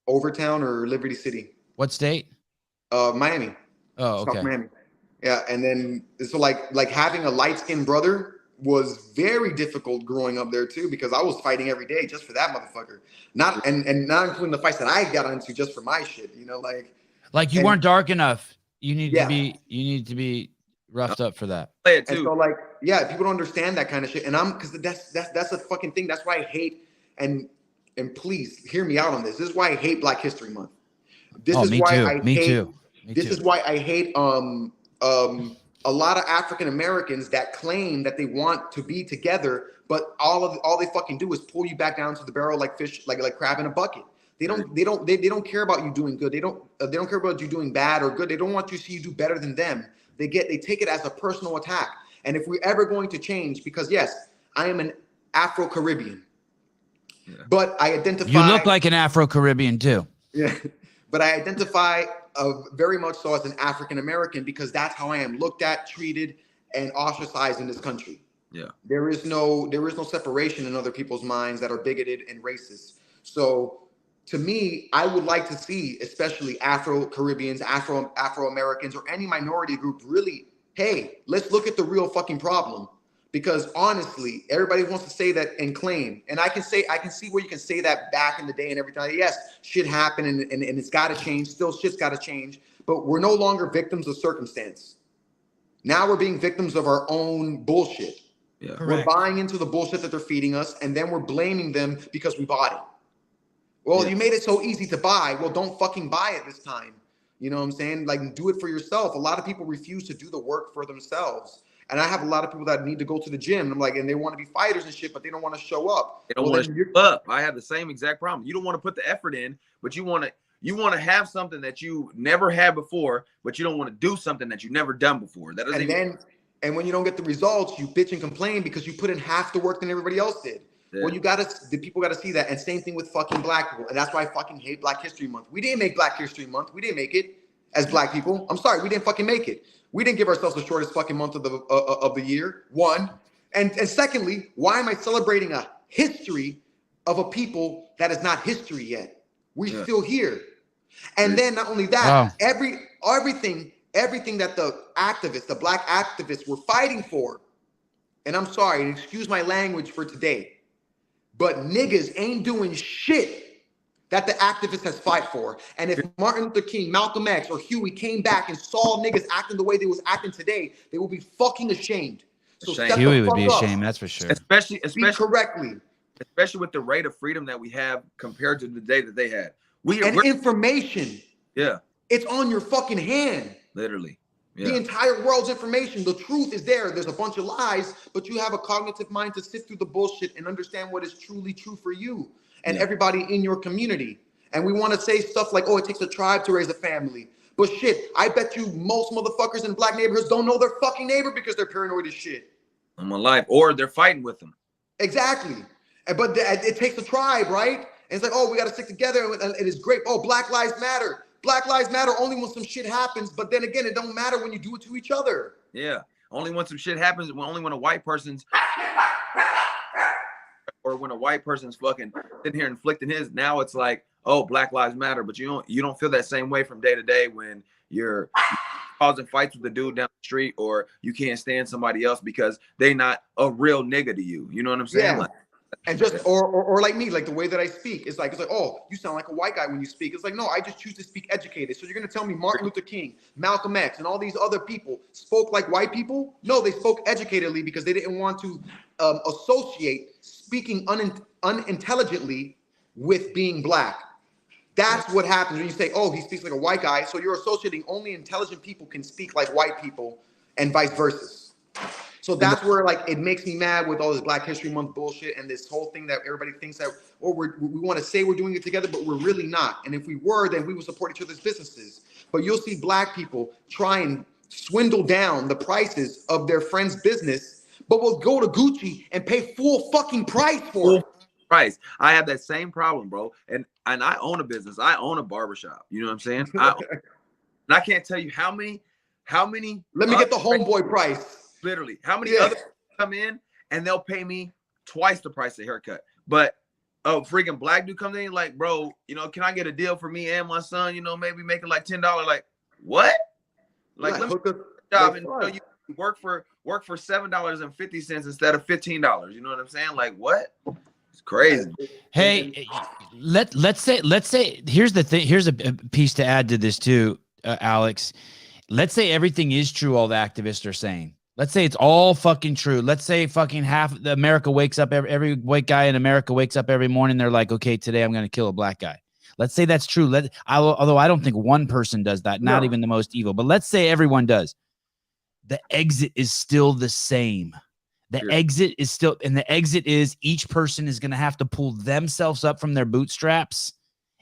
Overtown or Liberty City. What state? Miami. Oh, okay. South Miami. Yeah, and then so like having a light-skinned brother was very difficult growing up there too, because I was fighting every day just for that motherfucker. Not including the fights that I got into just for my shit, you know, like you weren't dark enough. You need to be roughed up for that. And so like, yeah, people don't understand that kind of shit. And because that's a fucking thing. That's why I hate, and please hear me out on this. This is why I hate Black History Month. This is why I hate a lot of African Americans that claim that they want to be together, but all they fucking do is pull you back down to the barrel like fish, like crab in a bucket. They don't care about you doing good. They don't care about you doing bad or good. They don't want you to see you do better than them. They take it as a personal attack. And if we're ever going to change, because yes, I am an Afro-Caribbean, but I identify. You look like an Afro-Caribbean too. Yeah, but I identify very much so as an African American, because that's how I am looked at, treated, and ostracized in this country. Yeah, there is no separation in other people's minds that are bigoted and racist. So to me, I would like to see, especially Afro-Caribbeans, Afro-Americans, or any minority group, really, hey, let's look at the real fucking problem. Because honestly, everybody wants to say that and claim. And I can see where you can say that back in the day and everything. Yes, shit happened and it's got to change. Still, shit's got to change. But we're no longer victims of circumstance. Now we're being victims of our own bullshit. Yeah. We're buying into the bullshit that they're feeding us, and then we're blaming them because we bought it. Well, you made it so easy to buy. Well, don't fucking buy it this time. You know what I'm saying? Like, do it for yourself. A lot of people refuse to do the work for themselves. And I have a lot of people that need to go to the gym. I'm like, and they want to be fighters and shit, but they don't want to show up. They don't want to show up. I have the same exact problem. You don't want to put the effort in, but you want to have something that you never had before, but you don't want to do something that you've never done before. That doesn't and when you don't get the results, you bitch and complain because you put in half the work than everybody else did. Yeah. Well, the people got to see that. And same thing with fucking black people. And that's why I fucking hate Black History Month. We didn't make Black History Month. We didn't make it as black people. I'm sorry. We didn't fucking make it. We didn't give ourselves the shortest fucking month of the year. One. And secondly, why am I celebrating a history of a people that is not history yet? We're still here. And then not only that, everything that the black activists were fighting for, and I'm sorry, and excuse my language for today, but niggas ain't doing shit that the activist has fight for. And if Martin Luther King, Malcolm X, or Huey came back and saw niggas acting the way they was acting today, they will be fucking ashamed. So Huey would be ashamed, that's for sure. Especially correctly. Especially with the rate of freedom that we have compared to the day that they had. Information. Yeah. It's on your fucking hand. Literally. Yeah. The entire world's information. The truth is there. There's a bunch of lies, but you have a cognitive mind to sift through the bullshit and understand what is truly true for you and everybody in your community. And we want to say stuff like, oh, it takes a tribe to raise a family. But shit, I bet you most motherfuckers in black neighborhoods don't know their fucking neighbor because they're paranoid as shit. On my life. Or they're fighting with them. Exactly. But it takes a tribe, right? And it's like, oh, we got to stick together. And it is great. Oh, Black Lives Matter. Black Lives Matter only when some shit happens. But then again, it don't matter when you do it to each other. Yeah. Only when some shit happens. Only when a white person's or when a white person's fucking sitting here inflicting his. Now it's like, oh, Black Lives Matter. But you don't feel that same way from day to day when you're causing fights with the dude down the street, or you can't stand somebody else because they not a real nigga to you. You know what I'm saying? Yeah. Like, and just or like me, like the way that I speak, it's like, oh, you sound like a white guy when you speak. It's like, no, I just choose to speak educated. So you're gonna tell me Martin Luther King, Malcolm X, and all these other people spoke like white people? No, they spoke educatedly because they didn't want to associate speaking unintelligently with being black. That's what happens when you say, oh, he speaks like a white guy. So you're associating only intelligent people can speak like white people and vice versa. So that's where, like, it makes me mad with all this Black History Month bullshit and this whole thing that everybody thinks that, or we want to say we're doing it together, but we're really not. And if we were, then we would support each other's businesses. But you'll see black people try and swindle down the prices of their friend's business, but will go to Gucci and pay full fucking price for it. Price. I have that same problem, bro. And I own a business. I own a barbershop. You know what I'm saying? And I can't tell you how many. Let me get the homeboy price. Literally, how many other people come in and they'll pay me twice the price of haircut? But freaking black dude comes in like, bro, can I get a deal for me and my son? Maybe make it like $10. Like, what? Like, let me get a job and you work for $7.50 instead of $15. You know what I'm saying? Like, what? It's crazy. Hey, let's say here's the thing. Here's a piece to add to this too, Alex. Let's say everything is true. All the activists are saying. Let's say it's all fucking true. Let's say fucking half of America wakes up, every white guy in America wakes up every morning. They're like, okay, today I'm going to kill a black guy. Let's say that's true. Although I don't think one person does that, not even the most evil, but let's say everyone does. The exit is still the same. The exit is still, and the exit is each person is going to have to pull themselves up from their bootstraps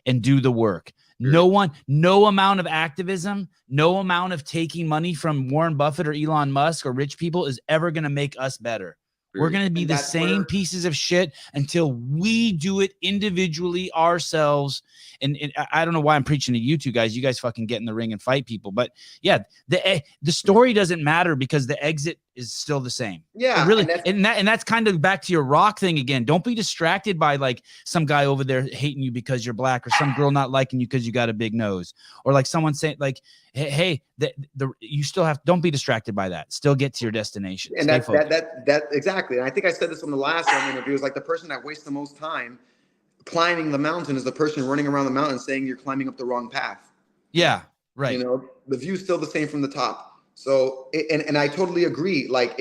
and do the work. No amount of activism, no amount of taking money from Warren Buffett or Elon Musk or rich people is ever going to make us better. We're going to be the same pieces of shit until we do it individually ourselves. And I don't know why I'm preaching to you two guys. You guys fucking get in the ring and fight people. But yeah, the story doesn't matter because the exit is still the same. Yeah, it really. And that's kind of back to your rock thing again. Don't be distracted by like some guy over there hating you because you're black, or some girl not liking you because you got a big nose, or like someone saying like, hey, you still have. Don't be distracted by that. Still get to your destination. And that exactly. And I think I said this on the last interview. It's like the person that wastes the most time climbing the mountain is the person running around the mountain saying you're climbing up the wrong path. Yeah, right. The view's still the same from the top. So, and I totally agree. Like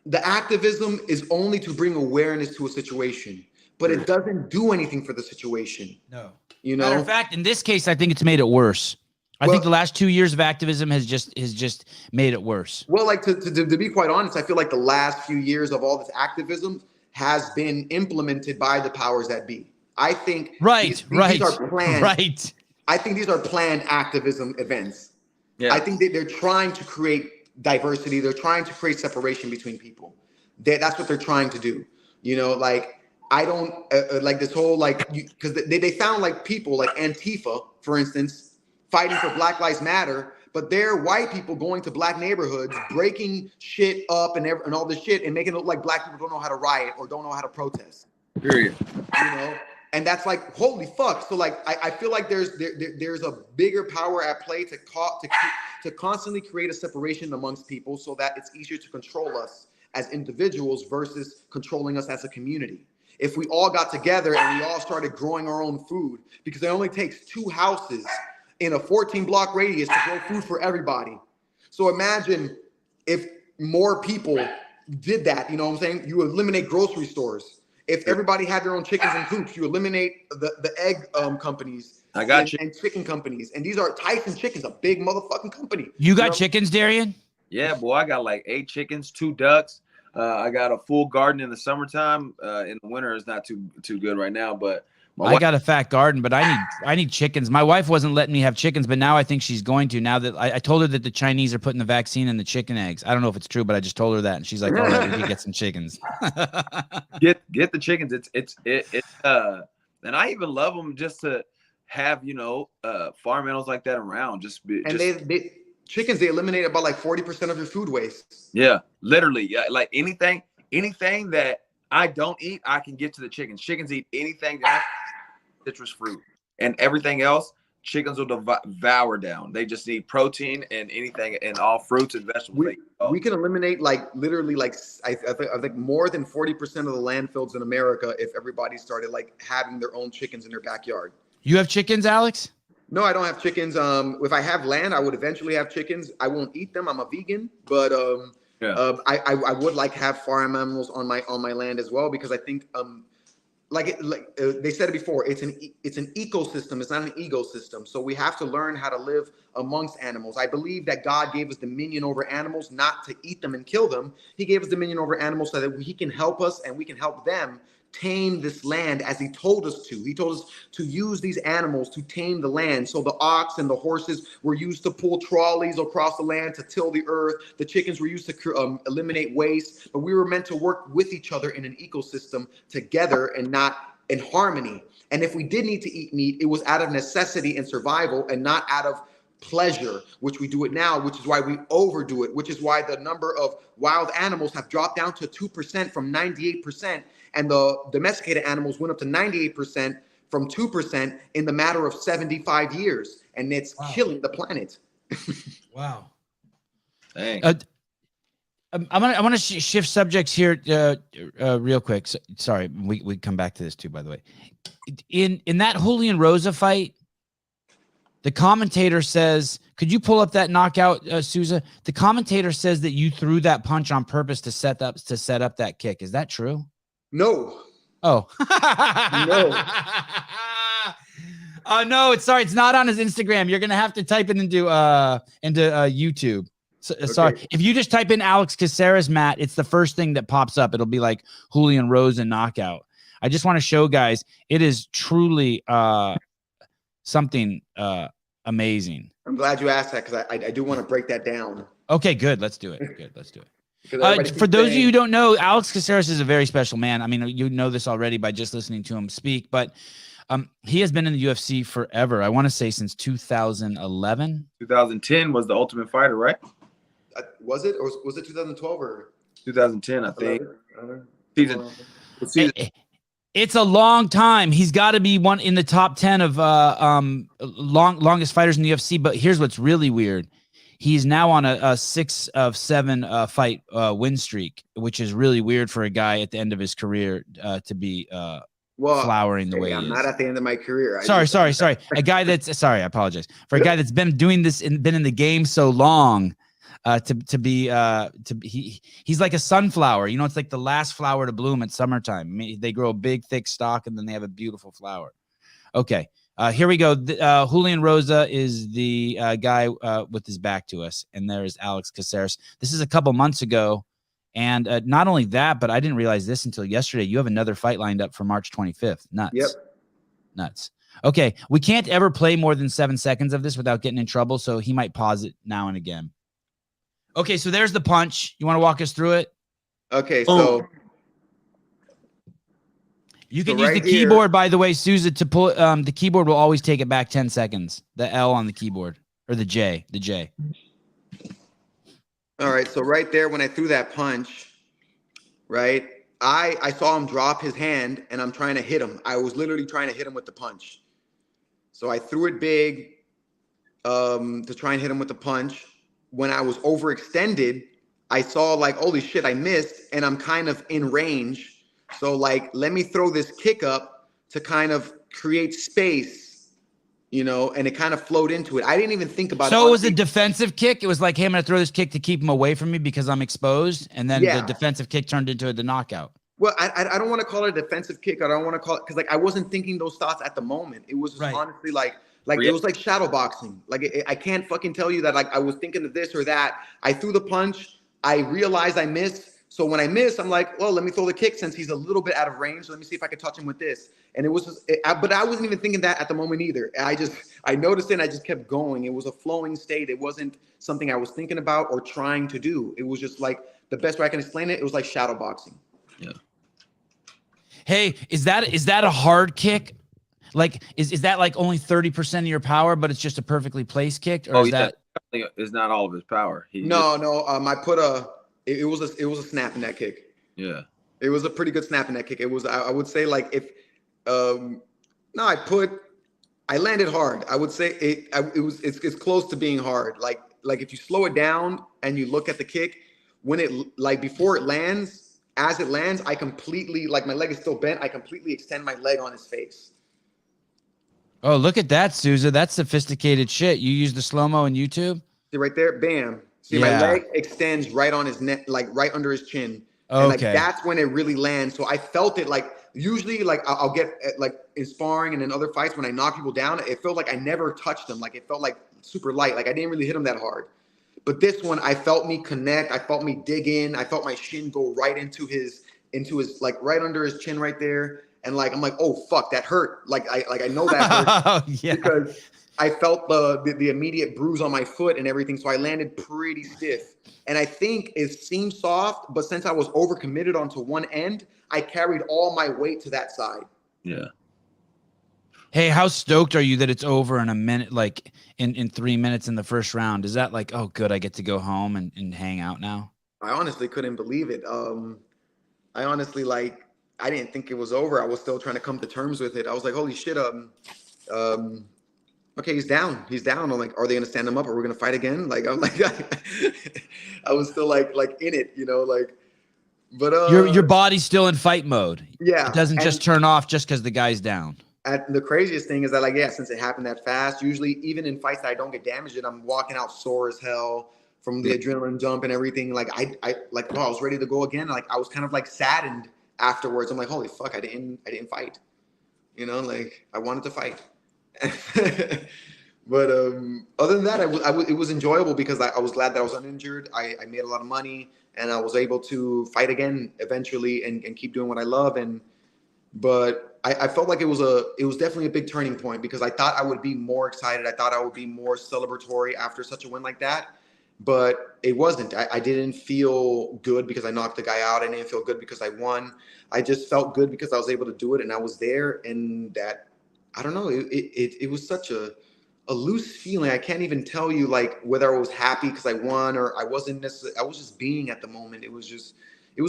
the activism is only to bring awareness to a situation, but it doesn't do anything for the situation. No. You know, Matter of fact, in this case, I think it's made it worse. I think the last 2 years of activism has just made it worse. Well, like to be quite honest, I feel like the last few years of all this activism has been implemented by the powers that be. I think these are planned. Right. I think these are planned activism events. Yeah. I think that they're trying to create diversity. They're trying to create separation between people. That's what they're trying to do. You know, like I don't like this whole because they found like people like Antifa, for instance, fighting for Black Lives Matter, but they're white people going to black neighborhoods, breaking shit up and all this shit and making it look like black people don't know how to riot or don't know how to protest. Period. You know, and that's like, holy fuck. So like, I feel like there's a bigger power at play to constantly create a separation amongst people so that it's easier to control us as individuals versus controlling us as a community. If we all got together and we all started growing our own food, because it only takes 2 houses in a 14-block radius to grow food for everybody. So imagine if more people did that, you know what I'm saying? You eliminate grocery stores. If everybody had their own chickens and coops, you eliminate the egg companies and chicken companies. And these are Tyson Chicken's, a big motherfucking company. You got chickens, Darian? Yeah, boy, I got like 8 chickens, 2 ducks. I got a full garden in the summertime. In the winter, it's not too good right now, but I got a fat garden, but I need chickens. My wife wasn't letting me have chickens, but now I think she's going to. Now that I told her that the Chinese are putting the vaccine in the chicken eggs. I don't know if it's true, but I just told her that, and she's like, "Oh, we can get some chickens." Get the chickens. It's and I even love them just to have farm animals like that around. Chickens, they eliminate about like 40% of your food waste. Yeah, literally. Yeah, like anything that I don't eat, I can get to the chickens. Chickens eat anything that citrus fruit, and everything else chickens will devour down. They just need protein and anything, and all fruits and vegetables. We can eliminate literally I think more than 40% of the landfills in America if everybody started having their own chickens in their backyard. You have chickens, Alex? No, I don't have chickens. If I have land, I would eventually have chickens. I won't eat them. I'm a vegan, but I would have farm animals on my land as well, because I think they said it before, it's an ecosystem. It's not an ecosystem. So we have to learn how to live amongst animals. I believe that God gave us dominion over animals, not to eat them and kill them. He gave us dominion over animals so that he can help us and we can help them tame this land as he told us to. He told us to use these animals to tame the land. So the ox and the horses were used to pull trolleys across the land to till the earth. The chickens were used to eliminate waste. But we were meant to work with each other in an ecosystem together and not in harmony. And if we did need to eat meat, it was out of necessity and survival and not out of pleasure, which we do it now, which is why we overdo it, which is why the number of wild animals have dropped down to 2% from 98%. And the domesticated animals went up to 98% from 2% in the matter of 75 years. And it's killing the planet. Wow. Dang. I want to shift subjects here real quick. Sorry, we come back to this too, by the way. In that Julian Rosa fight, the commentator says, could you pull up that knockout, Souza? The commentator says that you threw that punch on purpose to set up that kick. Is that true? No. Oh. No. Oh no, it's not on his Instagram. You're gonna have to type it into YouTube. Sorry. If you just type in Alex Caceres Matt, it's the first thing that pops up. It'll be like Julian Rosa knockout. I just want to show guys, it is truly something amazing. I'm glad you asked that, because I do want to break that down. Okay, good. Let's do it. For those of you who don't know, Alex Caceres is a very special man. I mean, you know this already by just listening to him speak, but he has been in the UFC forever. I want to say since 2011. 2010 was the Ultimate Fighter, right? Was it? Or was it 2012 or 2010, I think. It's a long time. He's got to be one in the top 10 of longest fighters in the UFC. But here's what's really weird. He's now on a 6 of 7 fight win streak, which is really weird for a guy at the end of his career to be flowering the way he is. I'm not at the end of my career. Sorry. A guy that's I apologize. For a guy that's been doing this and been in the game so long, He's like a sunflower. You know, it's like the last flower to bloom at summertime. I mean, they grow a big, thick stalk, and then they have a beautiful flower. Okay, here we go. Julian Rosa is the guy with his back to us, and there's Alex Caceres. This is a couple months ago, and not only that, but I didn't realize this until yesterday. You have another fight lined up for March 25th. Nuts. Yep. Nuts. Okay, we can't ever play more than 7 seconds of this without getting in trouble, so he might pause it now and again. Okay, so there's the punch. You want to walk us through it? Okay, so you can use the keyboard, by the way, Souza, to pull. The keyboard will always take it back 10 seconds. The L on the keyboard, or the J. All right, so right there, when I threw that punch, right, I saw him drop his hand, and I'm trying to hit him. I was literally trying to hit him with the punch. So I threw it big to try and hit him with the punch. When I was overextended, I saw like, holy shit, I missed, and I'm kind of in range. So like, let me throw this kick up to kind of create space, you know, and it kind of flowed into it. I didn't even think about it. So it was a defensive kick. It was like, hey, I'm going to throw this kick to keep him away from me because I'm exposed. And then the defensive kick turned into the knockout. Well, I don't want to call it a defensive kick. I don't want to call it, because like I wasn't thinking those thoughts at the moment. It was honestly like it was like shadow boxing. Like I can't fucking tell you that like I was thinking of this or that. I threw the punch. I realized I missed. So when I missed, I'm like, well, let me throw the kick since he's a little bit out of range. Let me see if I can touch him with this. And it was just, but I wasn't even thinking that at the moment either. I noticed it and I just kept going. It was a flowing state. It wasn't something I was thinking about or trying to do. It was just like, the best way I can explain it, it was like shadow boxing. Yeah. Hey, is that a hard kick? Like, is that like only 30% of your power, but it's just a perfectly placed kick? Or that it's not all of his power. I put it was a snap in that kick. Yeah. It was a pretty good snap in that kick. It was, I would say, like, if I landed hard. I would say it's close to being hard. Like if you slow it down and you look at the kick, when it, like, before it lands, as it lands, I completely, like, my leg is still bent. I completely extend my leg on his face. Oh, look at that, Souza. That's sophisticated shit. You use the slow-mo in YouTube? See right there? Bam. See, my leg extends right on his neck, like right under his chin. Okay. And like that's when it really lands. So I felt it, like, usually, like, I'll get, like, in sparring and in other fights, when I knock people down, it felt like I never touched them. Like, it felt like super light. Like, I didn't really hit him that hard. But this one, I felt me connect. I felt me dig in. I felt my shin go right into his, like, right under his chin right there. And like, I'm like, oh fuck, that hurt. Like I know that hurt because I felt the immediate bruise on my foot and everything. So I landed pretty stiff. And I think it seemed soft, but since I was overcommitted onto one end, I carried all my weight to that side. Yeah. Hey, how stoked are you that it's over in a minute, like in 3 minutes in the first round? Is that like, oh good, I get to go home and hang out now? I honestly couldn't believe it. I honestly, like, I didn't think it was over. I was still trying to come to terms with it. I was like, holy shit. Okay, he's down. He's down. I'm like, are they going to stand him up? Or we're going to fight again? Like, I'm like, I was still like in it, you know, like, but your body's still in fight mode. Yeah. It doesn't just turn off just because the guy's down. The craziest thing is that, like, yeah, since it happened that fast, usually even in fights that I don't get damaged in, I'm walking out sore as hell from the adrenaline dump and everything. Like, I like, wow, I was ready to go again. Like, I was kind of like saddened afterwards. I'm like, holy fuck, I didn't fight, you know, like, I wanted to fight. But other than that, it was enjoyable because I was glad that I was uninjured. I made a lot of money and I was able to fight again eventually and keep doing what I love. But I felt like it was definitely a big turning point because I thought I would be more excited. I thought I would be more celebratory after such a win like that. But it wasn't. I didn't feel good because I knocked the guy out. I didn't feel good because I won. I just felt good because I was able to do it and I was there. And that, I don't know, it was such a loose feeling. I can't even tell you, like, whether I was happy because I won or I wasn't necessarily. I was just being at the moment. It was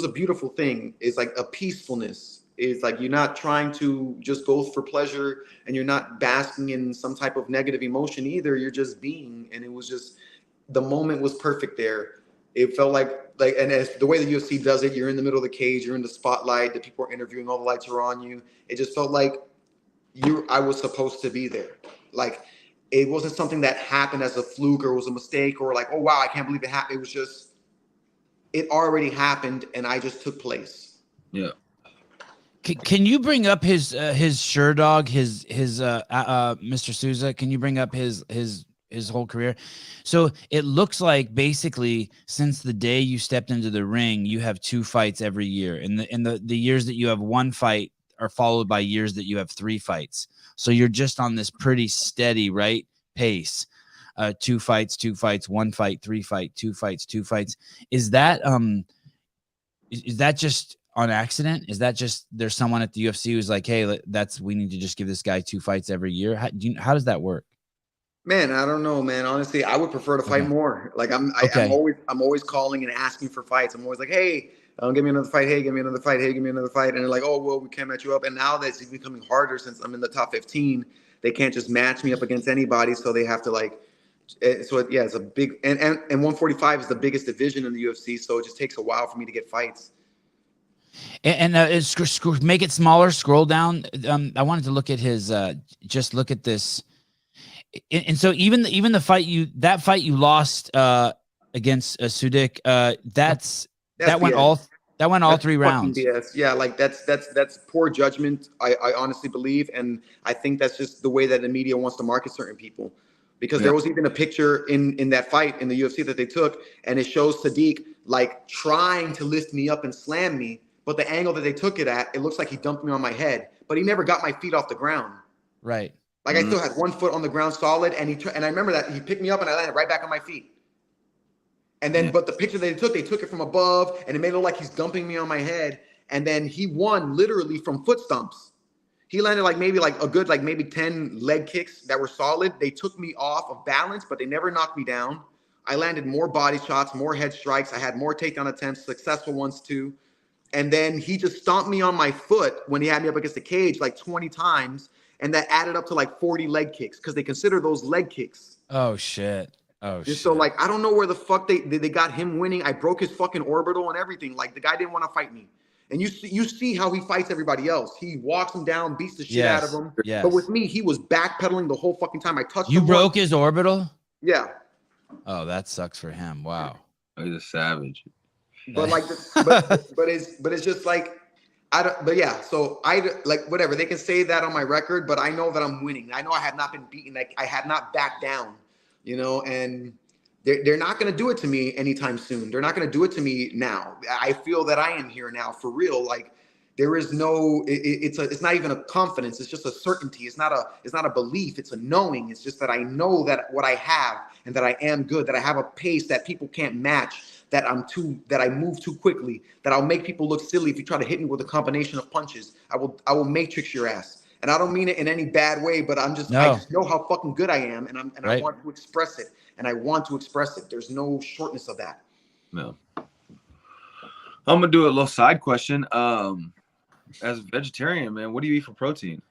a beautiful thing. It's like a peacefulness. It's like you're not trying to just go for pleasure and you're not basking in some type of negative emotion either. You're just being, and it was just, the moment was perfect there. It felt like, and as the way the UFC does it, you're in the middle of the cage, you're in the spotlight, the people are interviewing, all the lights are on you. It just felt like I was supposed to be there. Like, it wasn't something that happened as a fluke or was a mistake or like, oh wow, I can't believe it happened. It was just, it already happened and I just took place. Yeah. Can you bring up his Sure Dog, Mr. Souza? Can you bring up his whole career? So it looks like basically since the day you stepped into the ring, you have 2 fights every year. And the years that you have 1 fight are followed by years that you have 3 fights. So you're just on this pretty steady, right, pace. 2 fights, 2 fights, 1 fight, 3 fight, 2 fights, 2 fights. Is that just on accident? Is that just there's someone at the UFC who's like, hey, we need to just give this guy 2 fights every year? How does that work? Man, I don't know, man. Honestly, I would prefer to fight more. Like I'm always calling and asking for fights. I'm always like, hey, give me another fight. Hey, give me another fight. Hey, give me another fight. And they're like, oh, well, we can't match you up. And now that's becoming harder since I'm in the top 15. They can't just match me up against anybody. So they have to like, it's a big, and 145 is the biggest division in the UFC. So it just takes a while for me to get fights. And make it smaller. Scroll down. I wanted to look at his. Just look at this. And so even the fight you lost against Sudik, that went all 3 rounds. BS. Yeah, like that's poor judgment. I honestly believe, and I think that's just the way that the media wants to market certain people. Because there was even a picture in that fight in the UFC that they took, and it shows Sadiq like trying to lift me up and slam me. But the angle that they took it at, it looks like he dumped me on my head, but he never got my feet off the ground. Right. Like I still had 1 foot on the ground solid, and I remember that he picked me up and I landed right back on my feet. And then, but the picture they took it from above, and it made it look like he's dumping me on my head. And then he won literally from foot stumps. He landed maybe 10 leg kicks that were solid. They took me off of balance, but they never knocked me down. I landed more body shots, more head strikes. I had more takedown attempts, successful ones too. And then he just stomped me on my foot when he had me up against the cage like 20 times. And that added up to like 40 leg kicks because they consider those leg kicks. Oh, shit. So like, I don't know where the fuck they got him winning. I broke his fucking orbital and everything. Like the guy didn't want to fight me. And you see how he fights everybody else. He walks him down, beats the shit out of him. Yes. But with me, he was backpedaling the whole fucking time. I touched him. You broke his orbital? Yeah. Oh, that sucks for him. Wow. Oh, he's a savage. But like, but it's just like, so I like whatever they can say that on my record, but I know that I'm winning. I know I have not been beaten. Like I have not backed down, and they're not going to do it to me anytime soon. They're not going to do it to me now. I feel that I am here now for real. Like there is no, it's not even a confidence. It's just a certainty. It's not a belief. It's a knowing. It's just that I know that what I have and that I am good, that I have a pace that people can't match. That I move too quickly, that I'll make people look silly if you try to hit me with a combination of punches. I will matrix your ass. And I don't mean it in any bad way, but I just know how fucking good I am, and I want to express it. And I want to express it. There's no shortness of that. No. I'm gonna do a little side question. As a vegetarian, man, what do you eat for protein?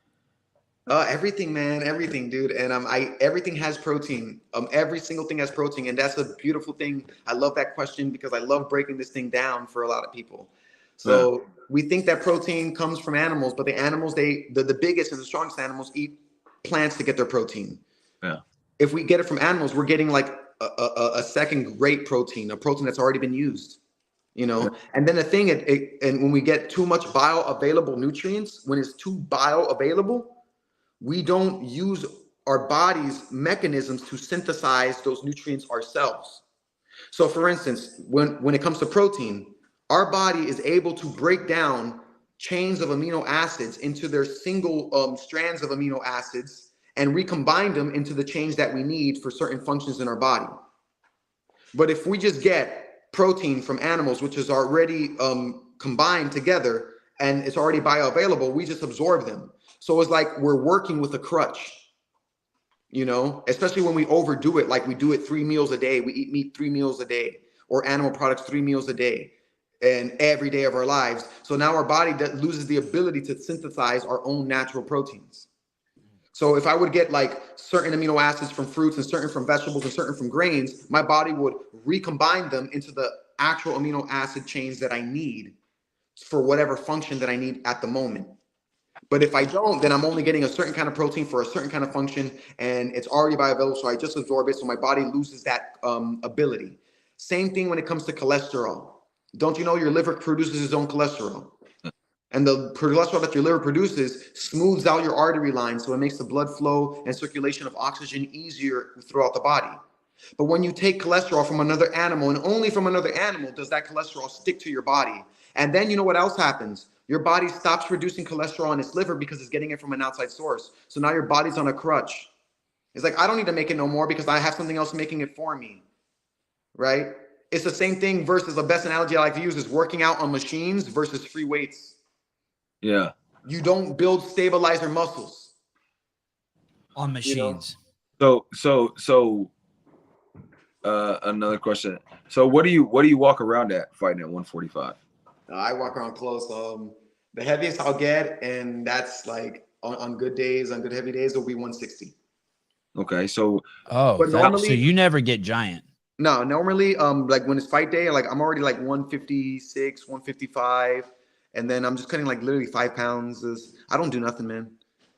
Everything, man, everything, dude. And everything has protein. Every single thing has protein, and that's a beautiful thing. I love that question because I love breaking this thing down for a lot of people. So we think that protein comes from animals, but the animals, the biggest and the strongest animals eat plants to get their protein. Yeah. If we get it from animals, we're getting like a second great protein, a protein that's already been used. And then the thing, and when we get too much bioavailable nutrients, when it's too bioavailable, we don't use our body's mechanisms to synthesize those nutrients ourselves. So for instance, when it comes to protein, our body is able to break down chains of amino acids into their single strands of amino acids and recombine them into the chains that we need for certain functions in our body. But if we just get protein from animals, which is already combined together and it's already bioavailable, we just absorb them. So it's like we're working with a crutch, especially when we overdo it, like we do it 3 meals a day. We eat meat 3 meals a day or animal products 3 meals a day and every day of our lives. So now our body loses the ability to synthesize our own natural proteins. So if I would get like certain amino acids from fruits and certain from vegetables and certain from grains, my body would recombine them into the actual amino acid chains that I need for whatever function that I need at the moment. But if I don't, then I'm only getting a certain kind of protein for a certain kind of function, and it's already bioavailable, so I just absorb it, so my body loses that ability. Same thing when it comes to cholesterol. Don't you know your liver produces its own cholesterol? And the cholesterol that your liver produces smooths out your artery lines, so it makes the blood flow and circulation of oxygen easier throughout the body. But when you take cholesterol from another animal, and only from another animal does that cholesterol stick to your body. And then you know what else happens? Your body stops producing cholesterol in its liver because it's getting it from an outside source. So now your body's on a crutch. It's like, I don't need to make it no more because I have something else making it for me, right? It's the same thing versus the best analogy I like to use is working out on machines versus free weights. Yeah. You don't build stabilizer muscles on machines. So another question. So what do you walk around at fighting at 145? I walk around close. The heaviest I'll get, and that's like on good days, on good heavy days, will be 160. Okay, so but normally, so you never get giant. No, normally, like when it's fight day, like I'm already like 156, 155, and then I'm just cutting like literally 5 pounds. I don't do nothing, man.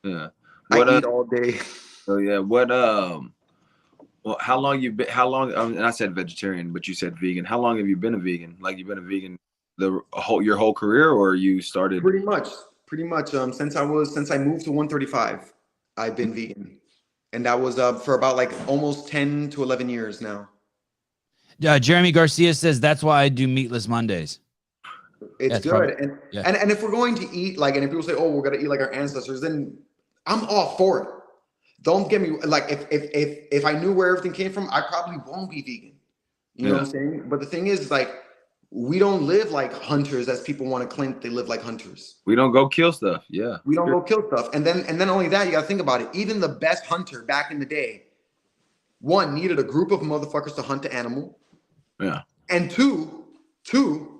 Yeah, I eat all day. Oh yeah, what well, how long you been? How long? And I said vegetarian, but you said vegan. How long have you been a vegan? Like you've been a vegan your whole career, or you started? Pretty much. Since I moved to 135, I've been vegan, and that was for about like almost 10 to 11 years now. Jeremy Garcia says that's why I do meatless Mondays. It's good. And if we're going to eat like, and if people say, oh, we're going to eat like our ancestors, then I'm all for it. Don't get me like, if I knew where everything came from, I probably won't be vegan. You know what I'm saying? But the thing is like, we don't live like hunters as people want to claim that they live like hunters. We don't go kill stuff. Yeah. We don't go kill stuff. And then only that, you got to think about it. Even the best hunter back in the day, one, needed a group of motherfuckers to hunt the animal. Yeah. And two,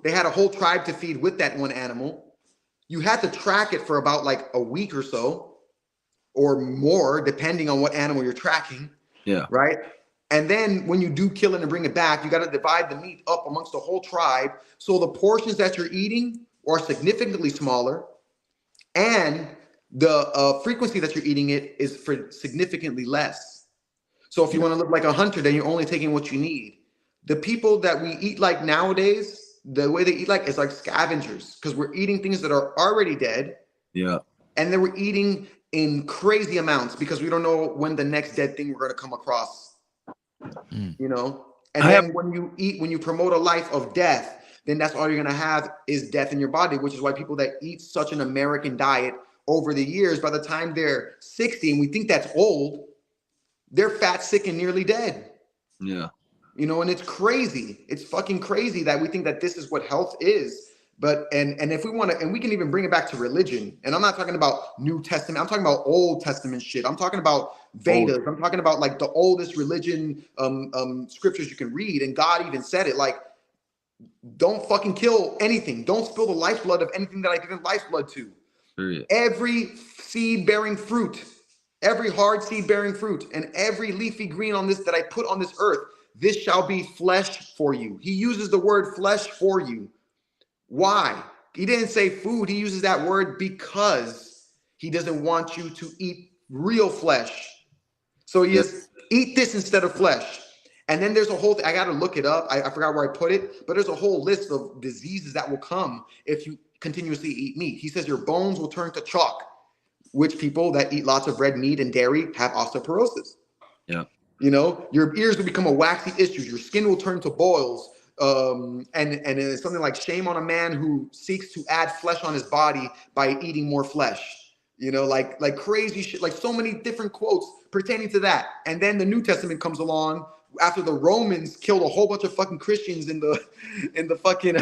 they had a whole tribe to feed with that one animal. You had to track it for about like a week or so or more, depending on what animal you're tracking. Yeah. Right. And then when you do kill it and bring it back, you got to divide the meat up amongst the whole tribe. So the portions that you're eating are significantly smaller, and the frequency that you're eating it is for significantly less. So if you want to live like a hunter, then you're only taking what you need. The people that we eat like nowadays, the way they eat like is like scavengers, because we're eating things that are already dead. Yeah. And then we're eating in crazy amounts because we don't know when the next dead thing we're going to come across. You know, and then when you promote a life of death, then that's all you're going to have is death in your body, which is why people that eat such an American diet over the years, by the time they're 60 and we think that's old, they're fat, sick, and nearly dead. Yeah. You know, and it's crazy. It's fucking crazy that we think that this is what health is. But and if we want to, and we can even bring it back to religion. And I'm not talking about New Testament. I'm talking about Old Testament shit. I'm talking about Vedas. I'm talking about like the oldest religion scriptures you can read. And God even said it, like, don't fucking kill anything. Don't spill the lifeblood of anything that I given lifeblood to. Period. Every seed bearing fruit, every hard seed bearing fruit, and every leafy green on this that I put on this earth, this shall be flesh for you. He uses the word flesh for you. Why? He didn't say food. He uses that word because he doesn't want you to eat real flesh. So he says, eat this instead of flesh. And then there's a whole, I got to look it up. I forgot where I put it, but there's a whole list of diseases that will come if you continuously eat meat. He says your bones will turn to chalk, which people that eat lots of red meat and dairy have osteoporosis. Yeah. You know, your ears will become a waxy issue. Your skin will turn to boils. And it's something like shame on a man who seeks to add flesh on his body by eating more flesh. You know, like crazy shit, like so many different quotes pertaining to that. And then the New Testament comes along after the Romans killed a whole bunch of fucking Christians in the fucking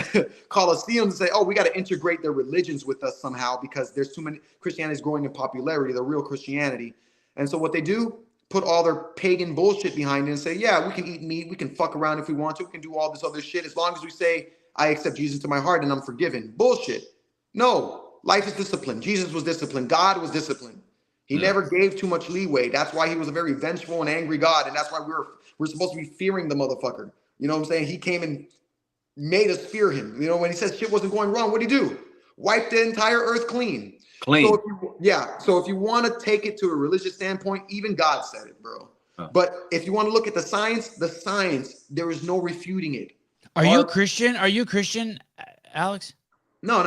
Colosseum to say, oh, we got to integrate their religions with us somehow because there's too many. Christianity is growing in popularity, the real Christianity. And so what they do, put all their pagan bullshit behind it and say, yeah, we can eat meat. We can fuck around if we want to. We can do all this other shit. As long as we say, I accept Jesus into my heart and I'm forgiven. Bullshit. No, life is discipline. Jesus was disciplined. God was disciplined. He never gave too much leeway. That's why he was a very vengeful and angry God. And that's why we're supposed to be fearing the motherfucker. You know what I'm saying? He came and made us fear him. You know, when he says shit wasn't going wrong, what'd he do? Wiped the entire earth clean. Clean. So if you want to take it to a religious standpoint, even God said it, bro. But if you want to look at the science, there is no refuting it. Are you a Christian? Are you a Christian, Alex? No,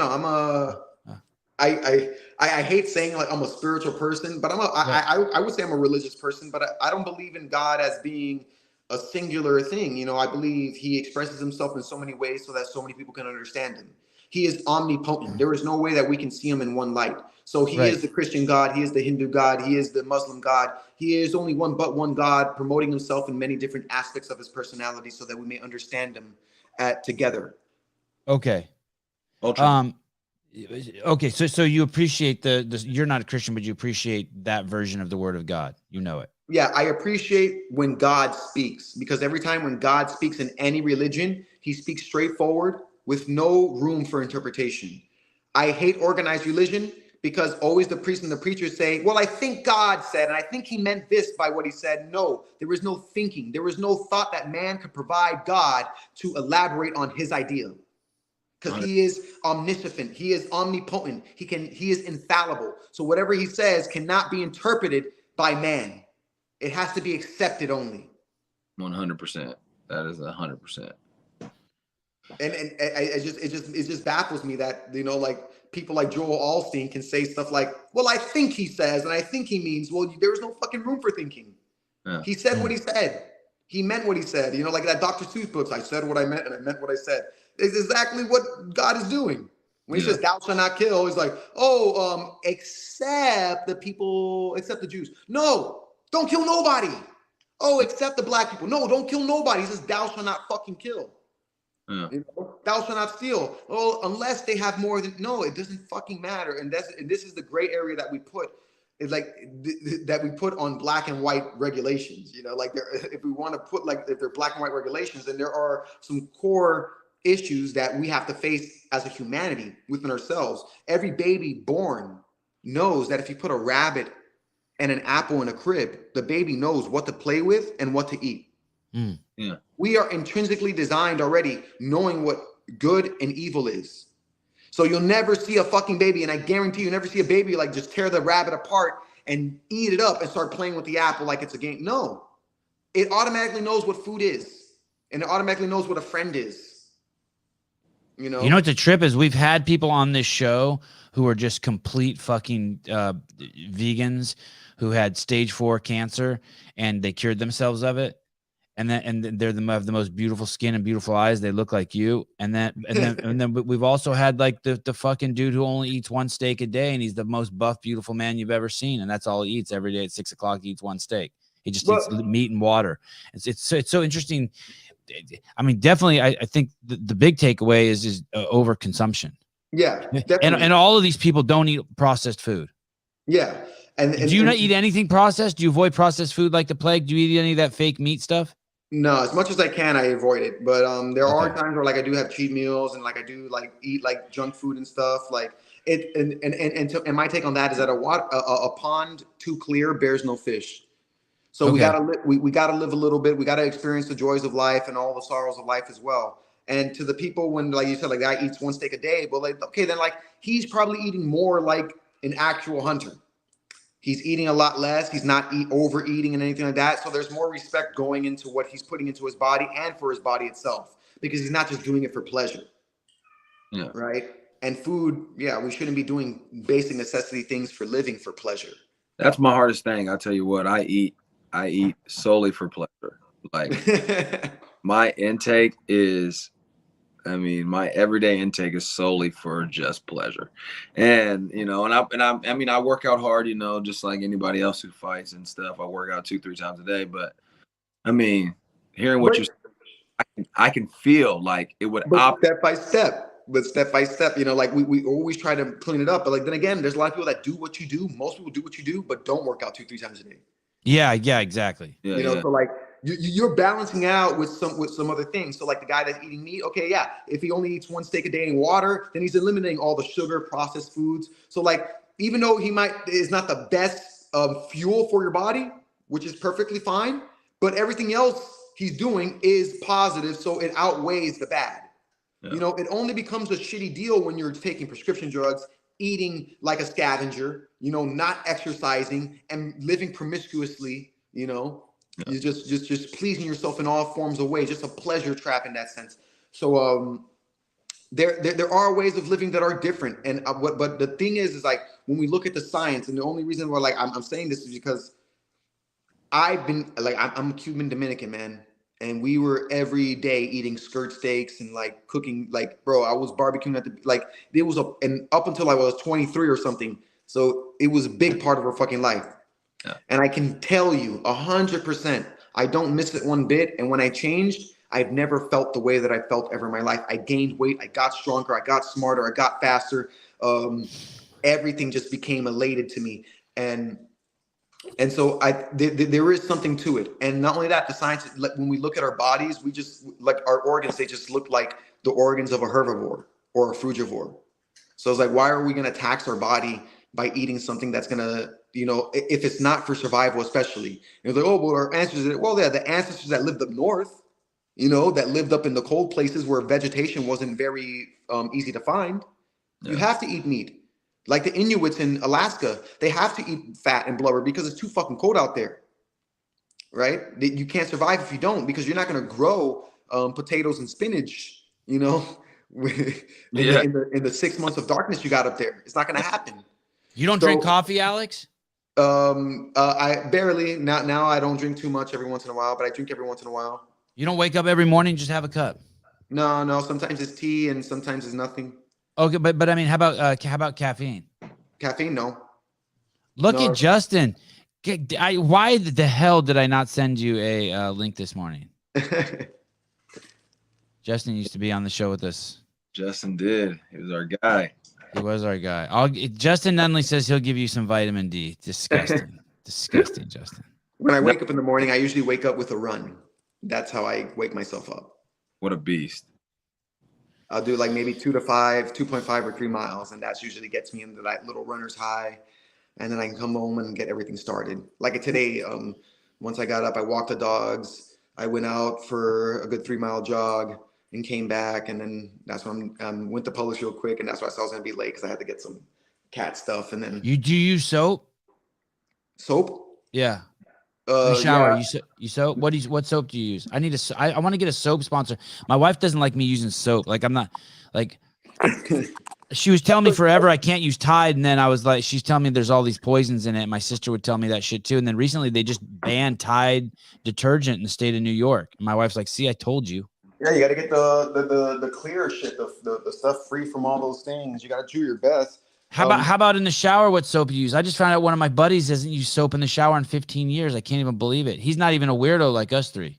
I hate saying like I'm a spiritual person, but I would say I'm a religious person, but I don't believe in God as being a singular thing. You know, I believe he expresses himself in so many ways so that so many people can understand him. He is omnipotent. There is no way that we can see him in one light. So he is the Christian God. He is the Hindu God. He is the Muslim God. He is only one but one God, promoting himself in many different aspects of his personality so that we may understand him together. Okay. Ultra. Okay. So you appreciate you're not a Christian, but you appreciate that version of the word of God. You know it. Yeah, I appreciate when God speaks, because every time when God speaks in any religion, he speaks straightforward with no room for interpretation. I hate organized religion because always the priest and the preachers say, well, I think God said, and I think he meant this by what he said. No, there is no thinking. There is no thought that man could provide God to elaborate on his idea. Because he is omniscient, he is omnipotent, he is infallible. So whatever he says cannot be interpreted by man. It has to be accepted only. 100%. That is 100%. And it just baffles me that, you know, like people like Joel Osteen can say stuff like, well, I think he says, and I think he means, well, there is no fucking room for thinking. Yeah. He said what he said. He meant what he said. You know, like that Dr. Seuss books, I said what I meant and I meant what I said. It's exactly what God is doing. When he says thou shalt not kill, he's like, except the Jews. No, don't kill nobody. Oh, except the black people. No, don't kill nobody. He says thou shalt not fucking kill. Yeah. You know, thou shalt not steal. Oh, unless they have more than, no, it doesn't fucking matter. And this is the gray area that we put. It's like that we put on black and white regulations. You know, like if we want to put if they're black and white regulations, then there are some core issues that we have to face as a humanity within ourselves. Every baby born knows that if you put a rabbit and an apple in a crib, the baby knows what to play with and what to eat. Yeah. We are intrinsically designed already knowing what good and evil is. So you'll never see a fucking baby, and I guarantee you never see a baby like just tear the rabbit apart and eat it up and start playing with the apple like it's a game. No, it automatically knows what food is, and it automatically knows what a friend is. You know what the trip is? We've had people on this show who are just complete fucking vegans who had stage 4 cancer and they cured themselves of it. And then they're have the most beautiful skin and beautiful eyes. They look like you. And then we've also had like the fucking dude who only eats one steak a day, and he's the most buff, beautiful man you've ever seen. And that's all he eats every day at 6 o'clock. He eats one steak. He just eats meat and water. It's so interesting. I mean, definitely, I think the big takeaway is overconsumption. Yeah, definitely. And all of these people don't eat processed food. Yeah. And do you not eat anything processed? Do you avoid processed food like the plague? Do you eat any of that fake meat stuff? No, as much as I can, I avoid it. But there are times where like I do have cheat meals and like I do like eat like junk food and stuff. Like it and my take on that is that a pond too clear bears no fish. So we gotta live a little bit. We gotta experience the joys of life and all the sorrows of life as well. And to the people when, like you said, like guy eats one steak a day, but like okay, then like he's probably eating more like an actual hunter. He's eating a lot less. He's not overeating and anything like that. So there's more respect going into what he's putting into his body and for his body itself, because he's not just doing it for pleasure. Yeah. Right. And food. Yeah. We shouldn't be doing basic necessity things for living for pleasure. That's my hardest thing. I'll tell you what, I eat solely for pleasure. Like my intake is, my everyday intake is solely for just pleasure. And, I work out hard, just like anybody else who fights and stuff. I work out 2-3 times a day, but hearing what you're saying, I can feel like it would step by step, like we always try to clean it up. But like, then again, there's a lot of people that do what you do. Most people do what you do, but don't work out 2-3 times a day. Yeah, exactly. Yeah, so like you're balancing out with some other things. So like the guy that's eating meat, okay, yeah, if he only eats one steak a day and water, then he's eliminating all the sugar, processed foods. So like even though he is not the best fuel for your body, which is perfectly fine, but everything else he's doing is positive, so it outweighs the bad. Yeah. It only becomes a shitty deal when you're taking prescription drugs eating like a scavenger, you know, not exercising and living promiscuously, you know, you just pleasing yourself in all forms of ways, just a pleasure trap in that sense. So there are ways of living that are different, and but the thing is like when we look at the science, and the only reason why like I'm saying this is because I've been like I'm Cuban Dominican, man, and we were every day eating skirt steaks and like cooking. Like, bro, I was barbecuing at the like it was and up until I was 23 or something. So it was a big part of our fucking life. Yeah. And I can tell you 100%, I don't miss it one bit. And when I changed, I've never felt the way that I felt ever in my life. I gained weight, I got stronger, I got smarter, I got faster. Everything just became elated to me, and so there is something to it. And not only that, the science, when we look at our bodies, we just like our organs, they just look like the organs of a herbivore or a frugivore. So it's like, why are we going to tax our body by eating something that's going to, you know, if it's not for survival, especially, it's like, oh, well, our ancestors, well, yeah, the ancestors that lived up north, you know, that lived up in the cold places where vegetation wasn't very easy to find. Yeah. You have to eat meat. Like the Inuits in Alaska, they have to eat fat and blubber because it's too fucking cold out there, right? You can't survive if you don't, because you're not going to grow potatoes and spinach, you know, in the 6 months of darkness you got up there. It's not going to happen. You don't drink coffee, Alex? I barely. Now I don't drink too much every once in a while, but I drink every once in a while. You don't wake up every morning and just have a cup? No. Sometimes it's tea and sometimes it's nothing. Okay, but I mean, how about caffeine? Caffeine, no. Look at Justin. Why the hell did I not send you a link this morning? Justin used to be on the show with us. Justin did. He was our guy. He was our guy. Justin Nunley says he'll give you some vitamin D. Disgusting. Disgusting, Justin. When I wake up in the morning, I usually wake up with a run. That's how I wake myself up. What a beast. I'll do like maybe 2.5 or 3 miles. And that usually gets me into that little runner's high. And then I can come home and get everything started. Like today, once I got up, I walked the dogs. I went out for a good 3-mile jog and came back. And then that's when I went to Publix real quick. And that's why I was going to be late because I had to get some cat stuff. And then do you use soap? Soap? Yeah. Shower. Yeah. You soap? What soap do you use? I want to get a soap sponsor. My wife doesn't like me using soap. Like I'm not like she was telling me forever I can't use Tide, and then I was like, she's telling me there's all these poisons in it. My sister would tell me that shit too. And then recently they just banned Tide detergent in the state of New York. And my wife's like, see, I told you. Yeah, you gotta get the clear shit, the stuff free from all those things. You gotta do your best. How about in the shower? What soap you use? I just found out one of my buddies hasn't used soap in the shower in 15 years. I can't even believe it. He's not even a weirdo like us three.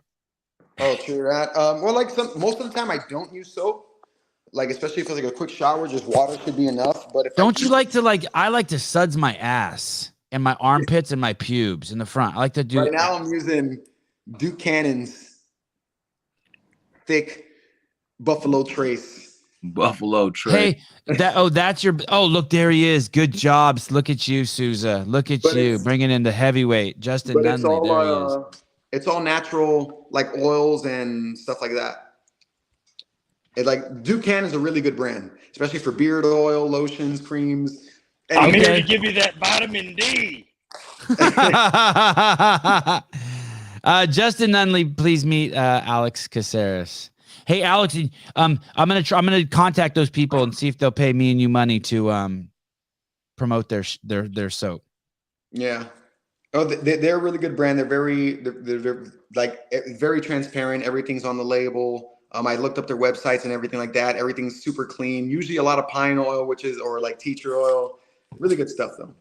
Oh, true that. Well, like most of the time I don't use soap. Like especially if it's like a quick shower, just water should be enough. But if I like to suds my ass and my armpits and my pubes in the front. I like to do. Right now I'm using Duke Cannon's thick Buffalo Trace. Buffalo Trace. Hey, that's your. Oh, look, there he is. Good jobs. Look at you, Souza. Look at you bringing in the heavyweight, Justin Nunley. There he is. It's all natural, like oils and stuff like that. It like Duke Cannon is a really good brand, especially for beard oil, lotions, creams. And I'm here to give you that vitamin D. Justin Nunley, please meet Alex Caceres. Hey, Alex, I'm gonna contact those people and see if they'll pay me and you money to promote their soap. Yeah. Oh, they're a really good brand. They're like very transparent. Everything's on the label. I looked up their websites and everything like that. Everything's super clean. Usually a lot of pine oil, or like tea tree oil. Really good stuff though.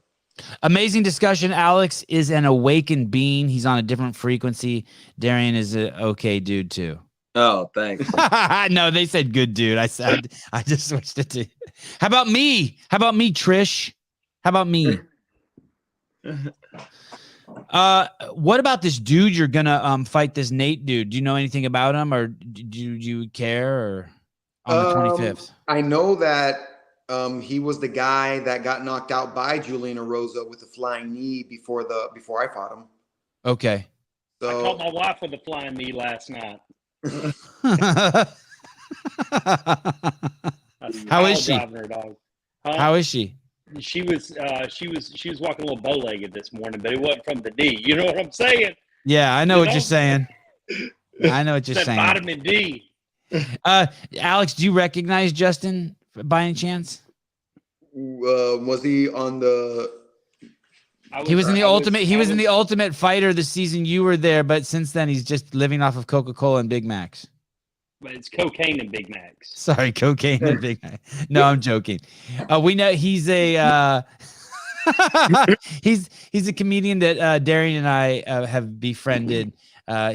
Amazing discussion. Alex is an awakened being. He's on a different frequency. Darian is an okay dude too. Oh, thanks. No, they said good dude. I just switched it to. How about me, Trish? How about me? What about this dude you're gonna fight, this Nate dude? Do you know anything about him, or do you care? Or on the 25th? I know that he was the guy that got knocked out by Julian Erosa with a flying knee before I fought him. Okay. So I caught my wife with a flying knee last night. How is she? Her, dog. How is she? she was walking a little bow-legged this morning, but it wasn't from the D. You know what I'm saying? Yeah, I know what you're saying. I know what you're That saying. vitamin D. Alex, do you recognize Justin by any chance? Was he on the? He was in the Ultimate. He was in the Ultimate Fighter the season you were there, but since then he's just living off of Coca-Cola and Big Macs. But it's cocaine and Big Macs. Sorry, cocaine and Big Mac. No, I'm joking. We know he's a he's a comedian that Darian and I have befriended.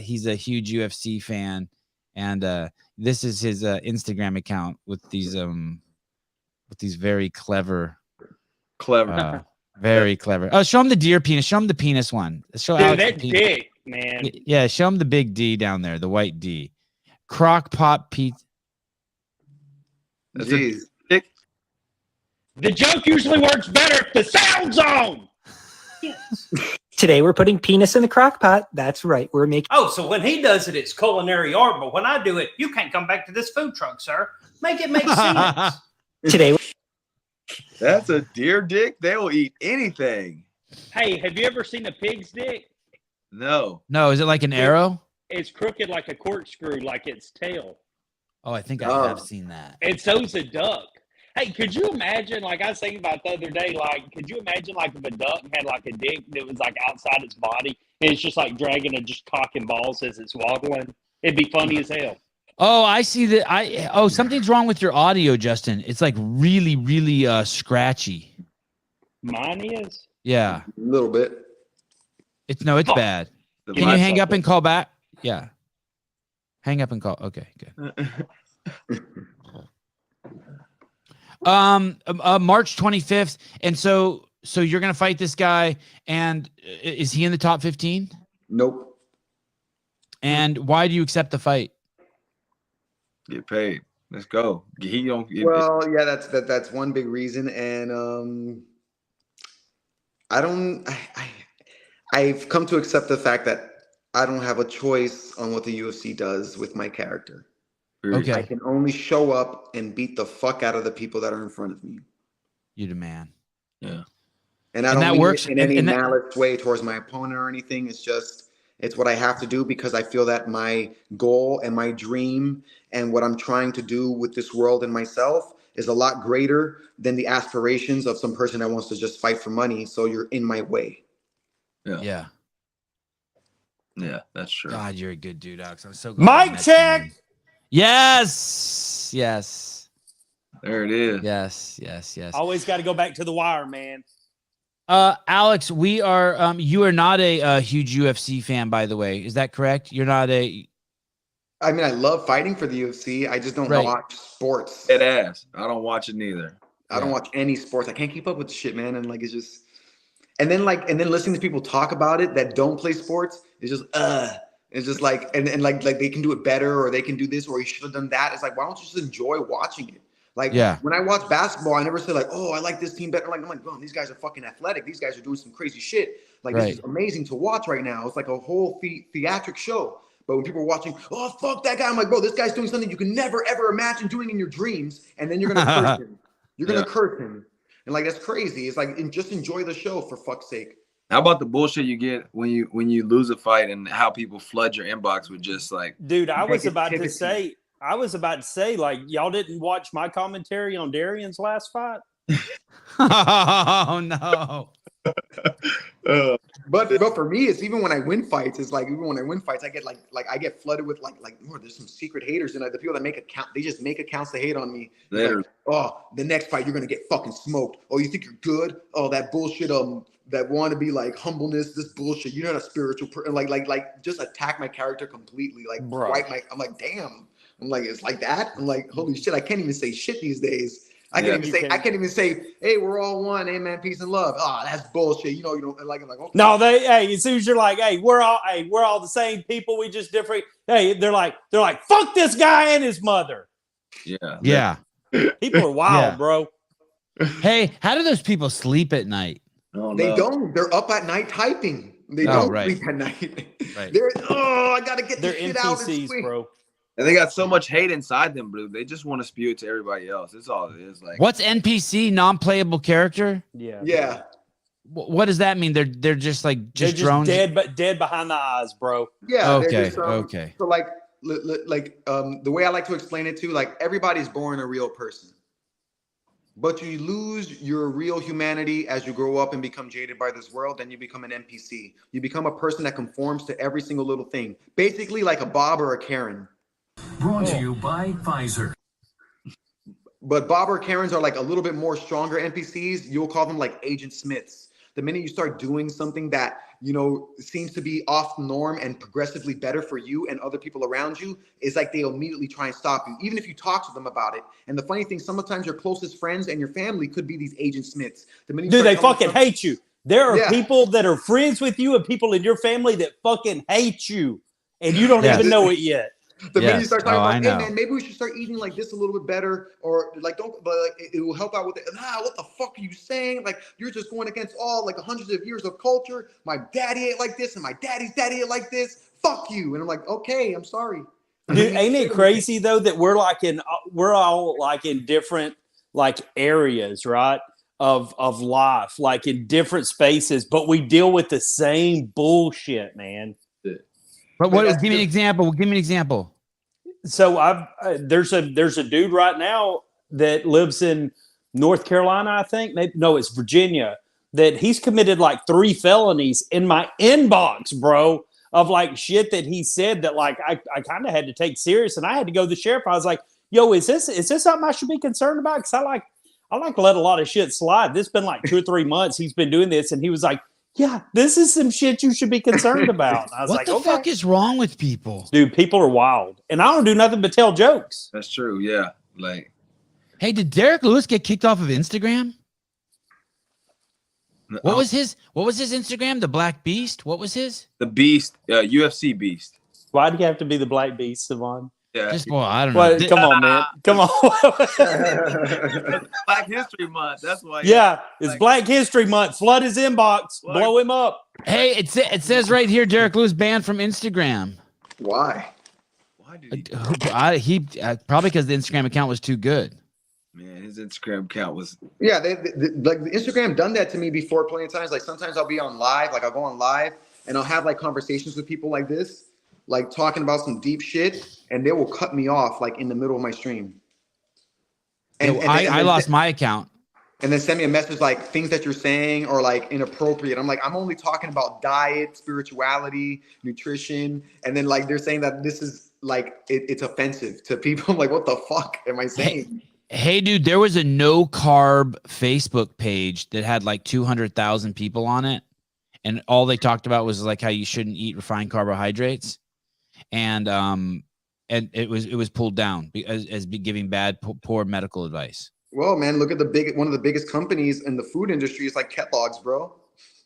He's a huge UFC fan, and this is his Instagram account with these very clever. Very clever. Oh, show him the deer penis. Show him the penis one. Show Dude, Alex that dick, man. Yeah, show him the big D down there, the white D. Crock pot pizza. Jeez. The joke usually works better if the sound's on. Yes. Today we're putting penis in the crock pot. That's right. We're making. Oh, so when he does it, it's culinary art, but when I do it, you can't come back to this food truck, sir. Make it make sense. Today. That's a deer dick. They will eat anything. Hey, have you ever seen a pig's dick? No. No, is it like an arrow? It's crooked like a corkscrew, like its tail. Oh, I think I have seen that. And so's a duck. Hey, could you imagine, like I was thinking about the other day, like, could you imagine, like, if a duck had, like, a dick that was, like, outside its body, and it's just, like, dragging and just cocking balls as it's waddling? It'd be funny as hell. Oh, I see that. Something's wrong with your audio, Justin. It's, like, really, really scratchy. Mine is? Yeah. A little bit. It's bad. Can you hang up and call back? Yeah. Hang up and call. Okay, good. March 25th. And so you're going to fight this guy, and is he in the top 15? Nope. And why do you accept the fight? Get paid. Let's go. He don't get Well, yeah, that's one big reason. And I've come to accept the fact that I don't have a choice on what the UFC does with my character. Okay. I can only show up and beat the fuck out of the people that are in front of me. You the man. Yeah. And I don't that mean works it in any malice way towards my opponent or anything. It's what I have to do because I feel that my goal and my dream and what I'm trying to do with this world and myself is a lot greater than the aspirations of some person that wants to just fight for money. So you're in my way. Yeah. Yeah, that's true. God, you're a good dude, Alex. I'm so glad. Mic check. Yes. Yes. There it is. Yes. Yes. Yes. Always got to go back to the wire, man. Alex, we are. You are not a huge UFC fan, by the way. Is that correct? You're not a. I mean, I love fighting for the UFC. I just don't watch sports. Dead ass. I don't watch it neither. I don't watch any sports. I can't keep up with the shit, man. And like, it's just. And then listening to people talk about it that don't play sports is just it's just like and like they can do it better or they can do this or you should have done that. It's like, why don't you just enjoy watching it? Like when I watch basketball, I never say like, oh, I like this team better. Like I'm like, oh, these guys are fucking athletic. These guys are doing some crazy shit. Like this is amazing to watch right now. It's like a whole theatric show. But when people are watching, oh fuck that guy, I'm like, bro, this guy's doing something you can never ever imagine doing in your dreams, and then you're gonna curse him. You're gonna curse him. And like, that's crazy. It's like, just enjoy the show for fuck's sake. How about the bullshit you get when you lose a fight and how people flood your inbox with just like, dude, I was about to say, like, y'all didn't watch my commentary on Darian's last fight. Oh no. But for me, it's even when I win fights, it's like even when I win fights, I get like I get flooded with like oh, there's some secret haters and like the people that make account, they just make accounts to hate on me. Like, oh, the next fight you're gonna get fucking smoked. Oh, you think you're good? Oh, that bullshit. That want to be like humbleness, this bullshit. You're not a spiritual person. Like just attack my character completely. Like wipe my. I'm like, damn. I'm like, it's like that. I'm like, holy shit. I can't even say shit these days. I can't even say, hey, we're all one, amen, peace and love. Oh, that's bullshit. You know, like I'm like, okay. No, as soon as you're like, hey, we're all the same people, we just different. Hey, they're like, fuck this guy and his mother. Yeah. Yeah. People are wild, bro. Hey, how do those people sleep at night? Oh, they don't. They're up at night typing. They don't sleep at night. Right. They're I gotta get this shit out. NPCs, bro. And they got so much hate inside them, bro. They just want to spew it to everybody else. That's all it is. Like, what's NPC, non-playable character? Yeah. What does that mean? They're just like They're just drones. dead, but dead behind the eyes, bro. Yeah. Okay. Just, Okay. So like the way I like to explain it too, like everybody's born a real person, but you lose your real humanity as you grow up and become jaded by this world. Then you become an NPC. You become a person that conforms to every single little thing, basically like a Bob or a Karen. Brought to you by Pfizer. But Bob or Karens are like a little bit more stronger NPCs. You'll call them like Agent Smiths. The minute you start doing something that, you know, seems to be off the norm and progressively better for you and other people around you, it's like they immediately try and stop you, even if you talk to them about it. And the funny thing, sometimes your closest friends and your family could be these Agent Smiths. The minute you Dude, start they telling fucking them- hate you. There are Yeah. people that are friends with you and people in your family that fucking hate you, and you don't Yes. even know it yet. The minute you Yes. start talking Oh, I about, hey know. man, maybe we should start eating like this a little bit better, or like don't, but like, it will help out with it. Nah, what the fuck are you saying? Like you're just going against all like hundreds of years of culture. My daddy ate like this, and my daddy's daddy ate like this. Fuck you. And I'm like, okay, I'm sorry. Dude, ain't it crazy though that we're all like in different like areas, right? Of life, like in different spaces, but we deal with the same bullshit, man. But give me an example. Give me an example. So there's a dude right now that lives in North Carolina, I think. Maybe no, it's Virginia. That he's committed like 3 felonies in my inbox, bro, of like shit that he said that like I kind of had to take serious, and I had to go to the sheriff. I was like, "Yo, is this something I should be concerned about?" Because I like to let a lot of shit slide. This has been like 2 or 3 months he's been doing this, and he was like, "Yeah, this is some shit you should be concerned about." And I was What like, the fuck is wrong with people? Dude, people are wild, and I don't do nothing but tell jokes. that's true. Yeah. Like, Hey, did Derek Lewis get kicked off of Instagram? What was his Instagram? The Black Beast? What was his? the Beast, UFC Beast. Why do you have to be the Black Beast, Savon? Yeah. Just well, I don't know. Well, come on, man. Come on. Black History Month. That's why. Yeah, it's Black History Month. Flood his inbox. Blow him up. Hey, it says right here, Derek Lewis banned from Instagram. Why? Why did he? Probably because the Instagram account was too good. Man, his Instagram account was. Yeah, like the Instagram done that to me before plenty of times. Like sometimes I'll be on live, like I'll go on live and I'll have like conversations with people like this, like talking about some deep shit, and they will cut me off like in the middle of my stream. And I lost my account. And then send me a message like things that you're saying are like inappropriate. I'm like, I'm only talking about diet, spirituality, nutrition, and then like they're saying that this is like it's offensive to people. I'm like, what the fuck am I saying? Hey, dude, there was a no carb Facebook page that had like 200,000 people on it. And all they talked about was like how you shouldn't eat refined carbohydrates. And it was pulled down as giving bad, poor medical advice. Well, man, look at one of the biggest companies in the food industry is like Kellogg's, bro.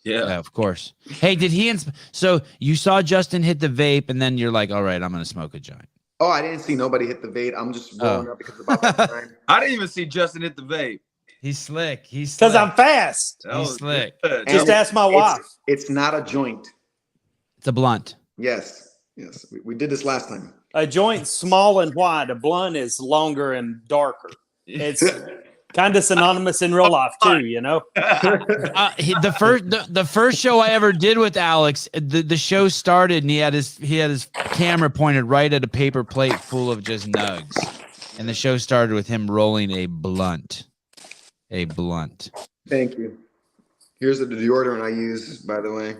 Yeah, of course. Hey, did he? So you saw Justin hit the vape, and then you're like, all right, I'm going to smoke a joint. Oh, I didn't see nobody hit the vape. I'm just rolling up because it's about that time. I didn't even see Justin hit the vape. He's slick. Because I'm fast. He's slick. Good. Just ask my wife. It's not a joint. It's a blunt. Yes. We did this last time. A joint's small and wide. A blunt is longer and darker. It's kind of synonymous in real life too, you know. The first show I ever did with Alex, the show started and he had his camera pointed right at a paper plate full of just nugs, and the show started with him rolling a blunt. Thank you. Here's the deodorant I use, by the way.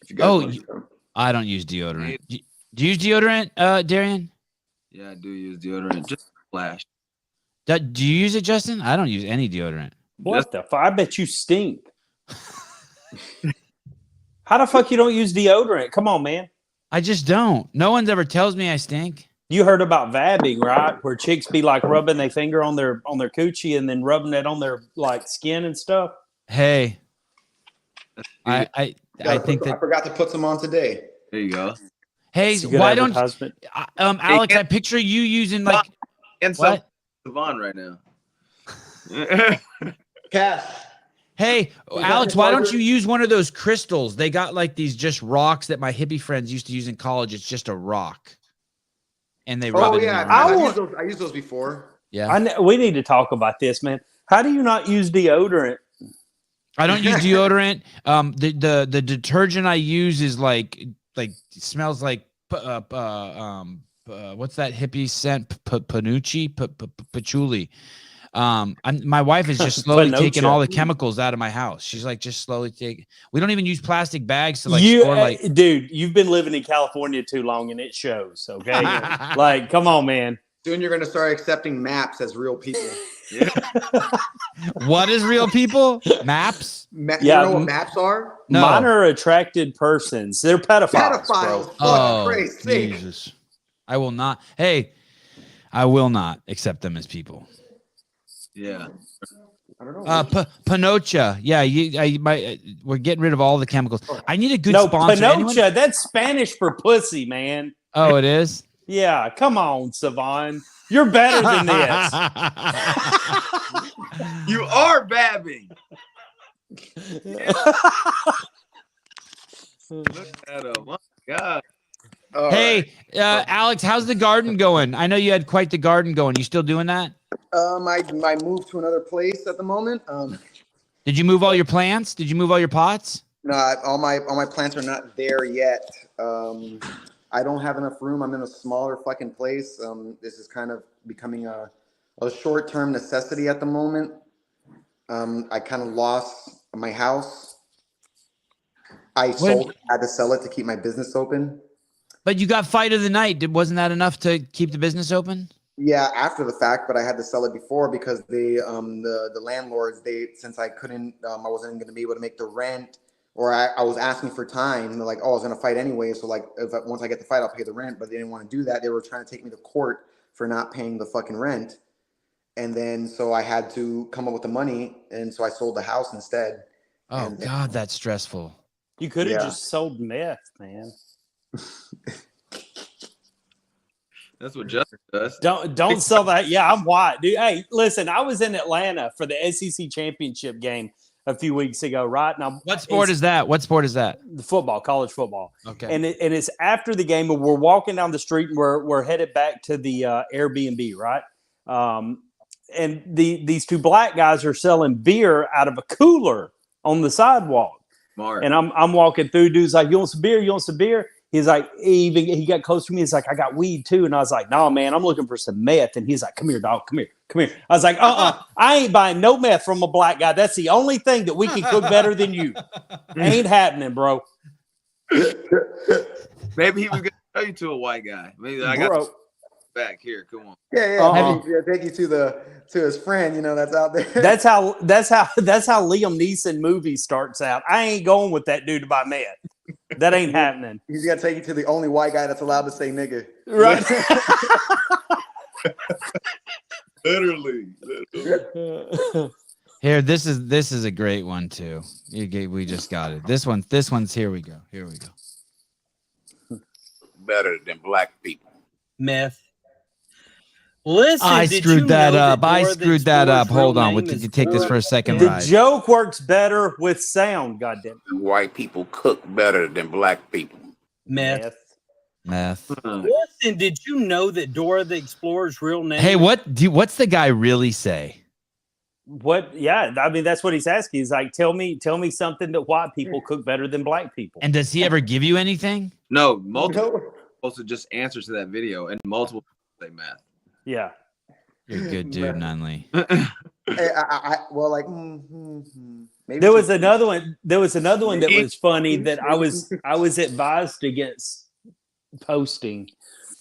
If you guys want to know. I don't use deodorant. Do you use deodorant, Darian? Yeah, I do use deodorant. Just flash. Do you use it, Justin? I don't use any deodorant. What the fuck? I bet you stink. How the fuck you don't use deodorant? Come on, man. I just don't. No one ever tells me I stink. You heard about vabbing, right? Where chicks be like rubbing their finger on their coochie and then rubbing it on their like skin and stuff. Hey, I think that I forgot to put some on today. There you go. Hey, why don't Alex? I picture you using like and what? Savon right now. Cass. Hey, Alex, why don't you use one of those crystals? They got like these just rocks that my hippie friends used to use in college. It's just a rock. and they rub Oh it in yeah, your I hand. used those before. Yeah. we need to talk about this, man. How do you not use deodorant? I don't use deodorant. The detergent I use is like smells like what's that hippie scent? Panucci, patchouli. My wife is just slowly taking all the chemicals out of my house. She's like just slowly taking. We don't even use plastic bags to store like. Dude, you've been living in California too long, and it shows. Okay, like, come on, man. Soon you're gonna start accepting maps as real people. Yeah. What is real people? Maps? You know what maps are? No. Mine are attracted persons. They're pedophiles. Bro. Oh, Jesus. I will not. Hey, I will not accept them as people. Yeah. I don't know. Panocha. Yeah, we're getting rid of all the chemicals. I need a good sponsor. Panocha, that's Spanish for pussy, man. Oh, it is? Yeah, come on, Savon. You're better than this. You are babbing. Look at him. Oh, my God. Hey, Alex, how's the garden going? I know you had quite the garden going. You still doing that? I moved to another place at the moment. Did you move all your plants? Did you move all your pots? No, all my plants are not there yet. I don't have enough room. I'm in a smaller fucking place. This is kind of becoming a short-term necessity at the moment. I kind of lost my house. I had to sell it to keep my business open. But you got fight of the night. Wasn't that enough to keep the business open? Yeah, after the fact, but I had to sell it before because the landlords, since I couldn't, I wasn't going to be able to make the rent, or I was asking for time, and they're like, oh, I was going to fight anyway, so like once I get the fight, I'll pay the rent, but they didn't want to do that. They were trying to take me to court for not paying the fucking rent, and then so I had to come up with the money, and so I sold the house instead. Oh, God, that's stressful. You could have just sold meth, man. That's what Justin does. Don't sell that. Yeah, I'm white, dude. Hey, listen, I was in Atlanta for the SEC championship game a few weeks ago, right? Now, what sport is that? What sport is that? The football, college football. Okay. And it's after the game, and we're walking down the street, and we're headed back to the Airbnb, right? And these two black guys are selling beer out of a cooler on the sidewalk. Smart. And I'm walking through. Dude's like, "You want some beer? You want some beer?" He's like, he got close to me. He's like, "I got weed too." And I was like, "No, man, I'm looking for some meth." And he's like, "Come here, dog. Come here." I was like, I ain't buying no meth from a black guy. That's the only thing that we can cook better than you. Ain't happening, bro. Maybe he was going to show you to a white guy. Maybe I got back here. Come on. Yeah. Take you to his friend, that's out there. That's how Liam Neeson movie starts out. I ain't going with that dude to buy meth. That ain't happening. He's got to take you to the only white guy that's allowed to say nigga. Right. Literally. Here, this is a great one too. We just got it. This one's here we go. Better than black people. Meth. Listen, I screwed that up. Hold on. We can take this for a second. The joke works better with sound, goddamn. White people cook better than black people. Meth. Listen, did you know that Dora the Explorer's real name? Hey, what's the guy really say? What? Yeah, I mean that's what he's asking. He's like, tell me something that white people cook better than black people. And does he ever give you anything? No, multiple also just answers to that video, and multiple say math. Yeah, you're a good dude, Nunley. Maybe there was another one. There was another one that was funny that I was advised against posting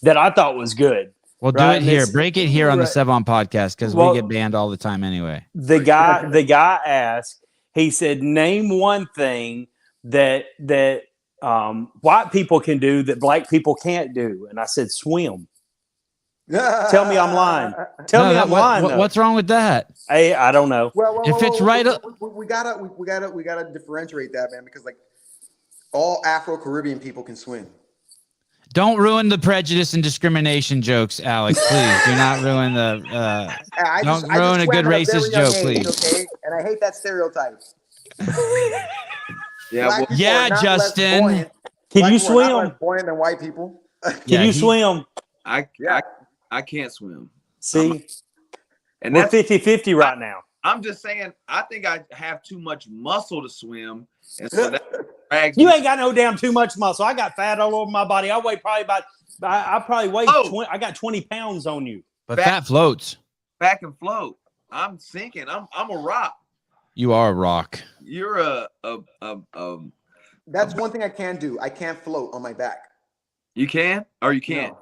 that I thought was good. Well, do it here. Break it here on the Sevon podcast because we get banned all the time anyway. The guy asked. He said, "Name one thing that white people can do that black people can't do." And I said, "Swim." Tell me I'm lying. Tell me I'm lying. What's wrong with that? Hey, I don't know. If it's right, we gotta differentiate that, man, because like all Afro-Caribbean people can swim. Don't ruin the prejudice and discrimination jokes, Alex. Please do not ruin the. Don't ruin a good racist joke, please. Okay? And I hate that stereotype. Yeah, Justin. Can you swim? Buoyant than white people. Can you swim? I can't swim. See, And we're that's 50-50 right now. I'm just saying, I think I have too much muscle to swim, and so that drags You me. ain't got no damn too much muscle. I got fat all over my body. I weigh probably about. I probably weigh 20. I got 20 pounds on you. But fat floats. Back and float. I'm sinking. I'm a rock. You are a rock. You're a That's one thing I can do. I can't float on my back. You can or you can't.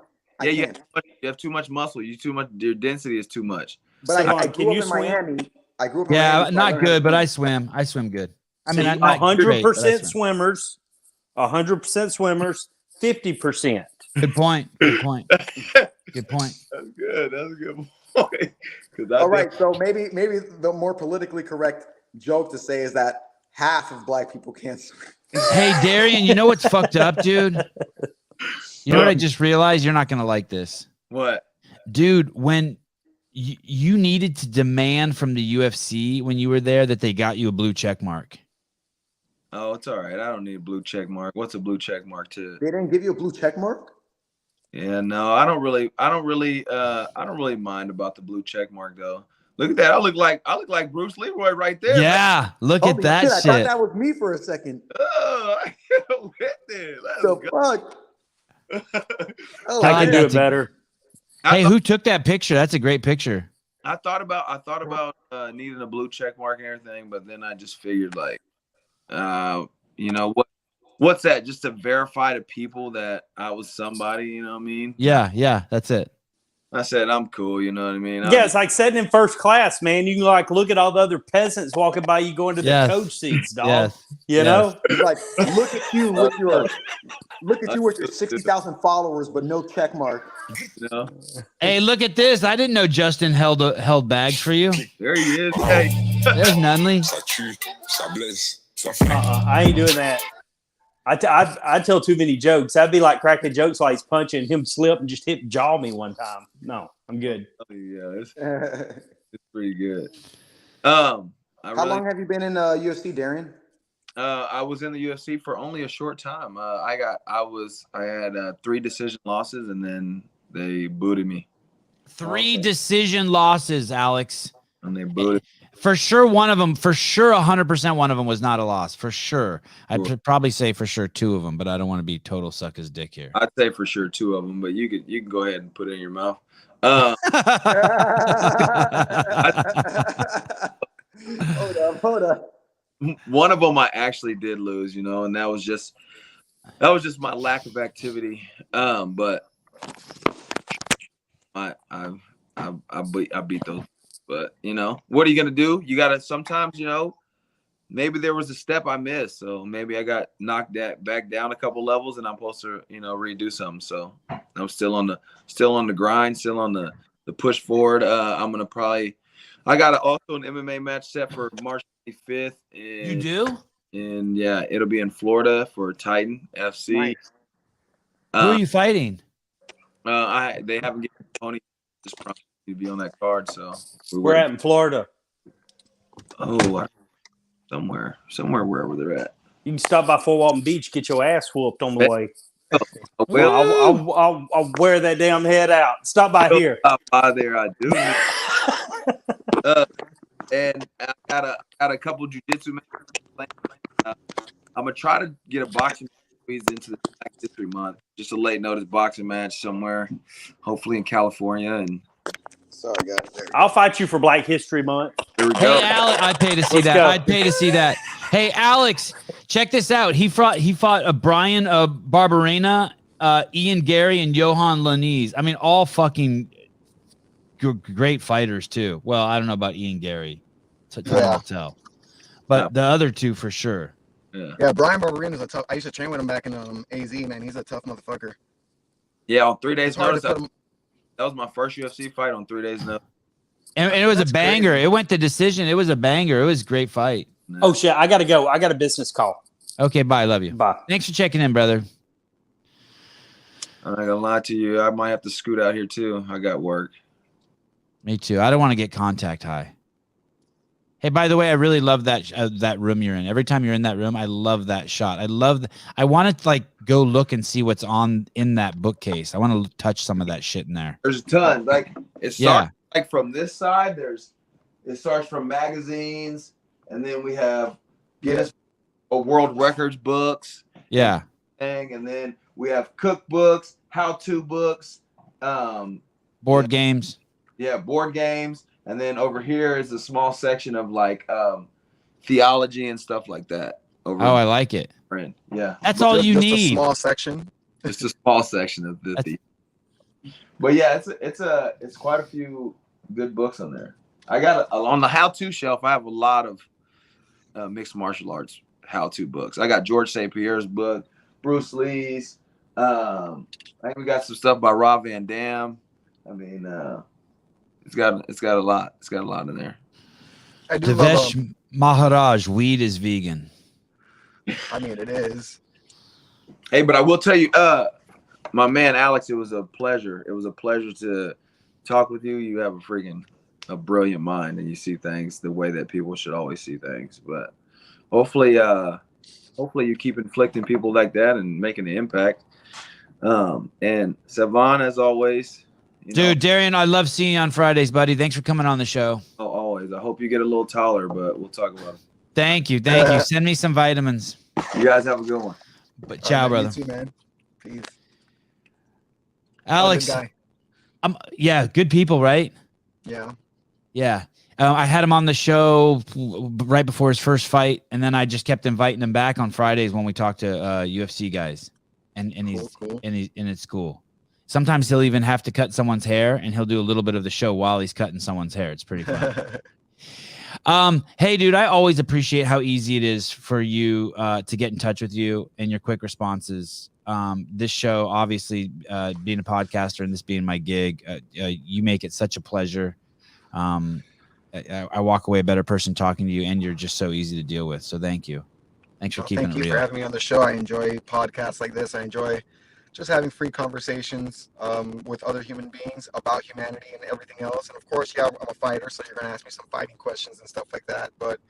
No, Yeah, I you have too much muscle. Your density is too much. But I can grew you up in swim? Miami. I grew up in Yeah, Miami. so I not learned how to good, but swim. I swim. I swim good. I mean, See, I'm not great, but I 100% swim. swimmers, 100% swimmers, 50%. Good point. Good point. Good point. That's good. That's a good point. All right, so maybe the more politically correct joke to say is that half of black people can't swim. Hey, Darian, you know what's fucked up, dude? You know what I just realized? You're not going to like this. What? Dude, when you needed to demand from the UFC when you were there that they got you a blue check mark. Oh, it's all right. I don't need a blue check mark. What's a blue check mark to? They didn't give you a blue check mark? Yeah, no, I don't really mind about the blue check mark though. Look at that. I look like Bruce Leroy right there. Yeah, look Holy at that shit, shit. I thought that was me for a second. Oh, I can't wait there. The fuck? Oh, I can do that's it better. Hey, who took that picture? That's a great picture. I thought about needing a blue check mark and everything, but then I just figured like, you know what's that? Just to verify to people that I was somebody. You know what I mean? Yeah, that's it. I said I'm cool. You know what I mean? Yeah, it's like sitting in first class, man. You can like look at all the other peasants walking by you going to the coach seats, dog. Yes. You know? It's like, look at you with your 60,000 followers, but no check mark. You know? Hey, look at this. I didn't know Justin held bags for you. There he is. Hey. There's Nunley. I ain't doing that. I tell too many jokes. I'd be like cracking jokes while he's punching, him slip and just jaw me one time. No, I'm good. Oh, yeah, it's pretty good. How long have you been in UFC, Darian? I was in the UFC for only a short time. I had 3 decision losses, and then they booted me. 3 decision losses, Alex. And they booted. For sure, one of them, 100% one of them was not a loss. For sure. I'd probably say for sure 2 of them, but I don't want to be total suck his dick here. I'd say for sure 2 of them, but you can go ahead and put it in your mouth. Hold up. One of them I actually did lose, and that was just my lack of activity. But I beat those. But what are you gonna do? You gotta sometimes, maybe there was a step I missed, so maybe I got knocked back down a couple levels, and I'm supposed to, redo something. So I'm still on the grind, still on the push forward. I'm gonna I got also an MMA match set for March 25th. You do? And yeah, it'll be in Florida for Titan FC. Nice. Who are you fighting? They haven't given Tony just promised to be on that card, so we're at in Florida. Oh, somewhere wherever they're at. You can stop by Fort Walton Beach, get your ass whooped on the way. Well, I'll wear that damn head out. Stop by here. Stop by there, I do. And I got a couple jiu-jitsu matches. I'm gonna try to get a boxing squeezed into the Black History Month. Just a late notice boxing match somewhere, hopefully in California. And sorry, guys. I'll fight you for Black History Month. Hey, Alex, I'd pay to see that. I'd pay to see that. Hey, Alex, check this out. He fought Brian Barberena, Ian Gary, and Johan Lanise. I mean, all fucking great fighters too. Well, I don't know about Ian Gary. Time to tell. But the other 2 for sure. Yeah, Brian Barberena is a tough. I used to train with him back in AZ, man. He's a tough motherfucker. Yeah, on 3 days notice. That was my first UFC fight on 3 days notice. And it was a banger. Crazy. It went to decision. It was a banger. It was a great fight. Yeah. Oh shit, I gotta go. I got a business call. Okay, bye. Love you. Bye. Thanks for checking in, brother. I'm not gonna lie to you. I might have to scoot out here too. I got work. Me too. I don't want to get contact high. Hey, by the way, I really love that room you're in. Every time you're in that room, I love that shot. I want to like go look and see what's in that bookcase. I want to touch some of that shit in there. There's a ton. Like it starts Yeah. like from this side. It starts from magazines, and then we have Guinness World Records books. Yeah. And then we have cookbooks, how-to books, board games. Yeah, board games. And then over here is a small section of like theology and stuff like that. I like it. Yeah. That's all you need. A small section. Just a small section of the But yeah, it's quite a few good books on there. I got on the how-to shelf, I have a lot of mixed martial arts how-to books. I got George St. Pierre's book, Bruce Lee's. I think we got some stuff by Rob Van Dam. I mean, it's got a lot. It's got a lot in there. I do Devesh Maharaj, weed is vegan. I mean, it is. Hey, but I will tell you, my man Alex, it was a pleasure. It was a pleasure to talk with you. You have a brilliant mind, and you see things the way that people should always see things. But hopefully you keep inflicting people like that and making an impact. And Savon, as always. Dude, Darian, I love seeing you on Fridays, buddy. Thanks for coming on the show. Oh, always. I hope you get a little taller, but we'll talk about it. Thank you. Send me some vitamins. You guys have a good one. But ciao, brother. You too, man. Peace. Alex, yeah, good people, right? Yeah. Yeah. I had him on the show right before his first fight, and then I just kept inviting him back on Fridays when we talk to UFC guys, and cool. It's cool. Sometimes he'll even have to cut someone's hair, and he'll do a little bit of the show while he's cutting someone's hair. It's pretty fun. Hey, dude, I always appreciate how easy it is for you to get in touch with you and your quick responses. This show, obviously, being a podcaster and this being my gig, you make it such a pleasure. I walk away a better person talking to you, and you're just so easy to deal with. So thank you. Thanks for keeping it real. Thank you for having me on the show. I enjoy podcasts like this. I enjoy just having free conversations with other human beings about humanity and everything else. And of course, yeah, I'm a fighter, so you're going to ask me some fighting questions and stuff like that, but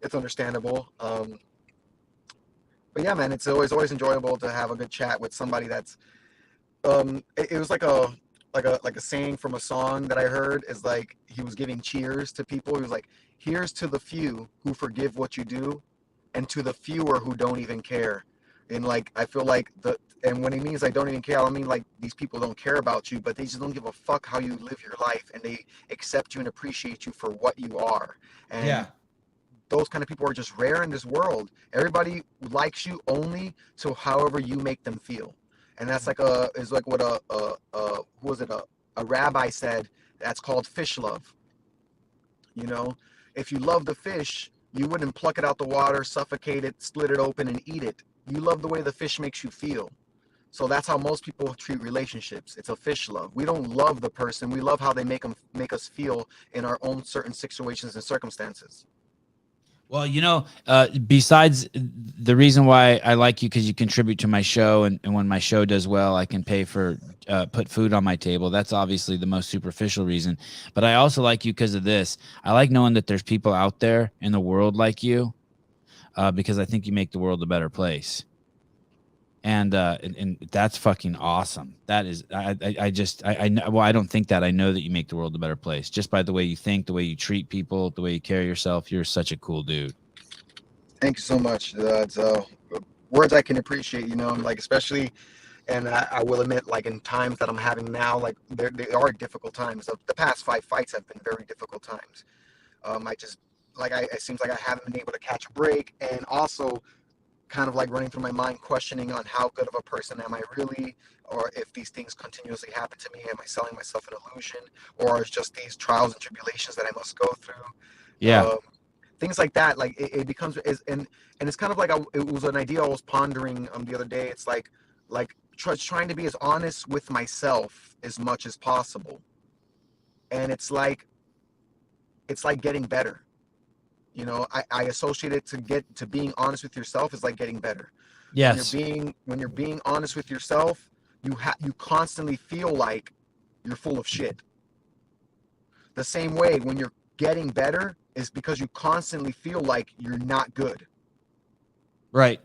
it's understandable. But yeah, man, it's always enjoyable to have a good chat with somebody that's it was like a saying from a song that I heard, is like he was giving cheers to people. He was like, here's to the few who forgive what you do, and to the fewer who don't even care. And like, I feel like and when he means I don't even care, I don't mean like these people don't care about you, but they just don't give a fuck how you live your life, and they accept you and appreciate you for what you are. And yeah, those kind of people are just rare in this world. Everybody likes you only to however you make them feel. And that's like what a rabbi said, that's called fish love. You know, if you love the fish, you wouldn't pluck it out the water, suffocate it, split it open and eat it. You love the way the fish makes you feel. So that's how most people treat relationships. It's a fish love. We don't love the person. We love how they make us feel in our own certain situations and circumstances. Well, you know, besides the reason why I like you, because you contribute to my show, and when my show does well, I can pay for put food on my table. That's obviously the most superficial reason. But I also like you because of this. I like knowing that there's people out there in the world like you, because I think you make the world a better place. And that's fucking awesome. That is, I know. Well, I don't think that. I know that you make the world a better place just by the way you think, the way you treat people, the way you carry yourself. You're such a cool dude. Thank you so much. It's words I can appreciate, you know, like especially, and I will admit, like in times that I'm having now, like they are difficult times. The past 5 fights have been very difficult times. It seems like I haven't been able to catch a break, and also kind of like running through my mind, questioning on how good of a person am I really, or if these things continuously happen to me, am I selling myself an illusion, or it's just these trials and tribulations that I must go through? Yeah. Things like that, like it becomes, and it's kind of like it was an idea I was pondering the other day. It's like trying to be as honest with myself as much as possible, and it's like getting better. You know, I associate it to being honest with yourself is like getting better. Yes. When you're being honest with yourself, you constantly feel like you're full of shit. The same way, when you're getting better, is because you constantly feel like you're not good. Right.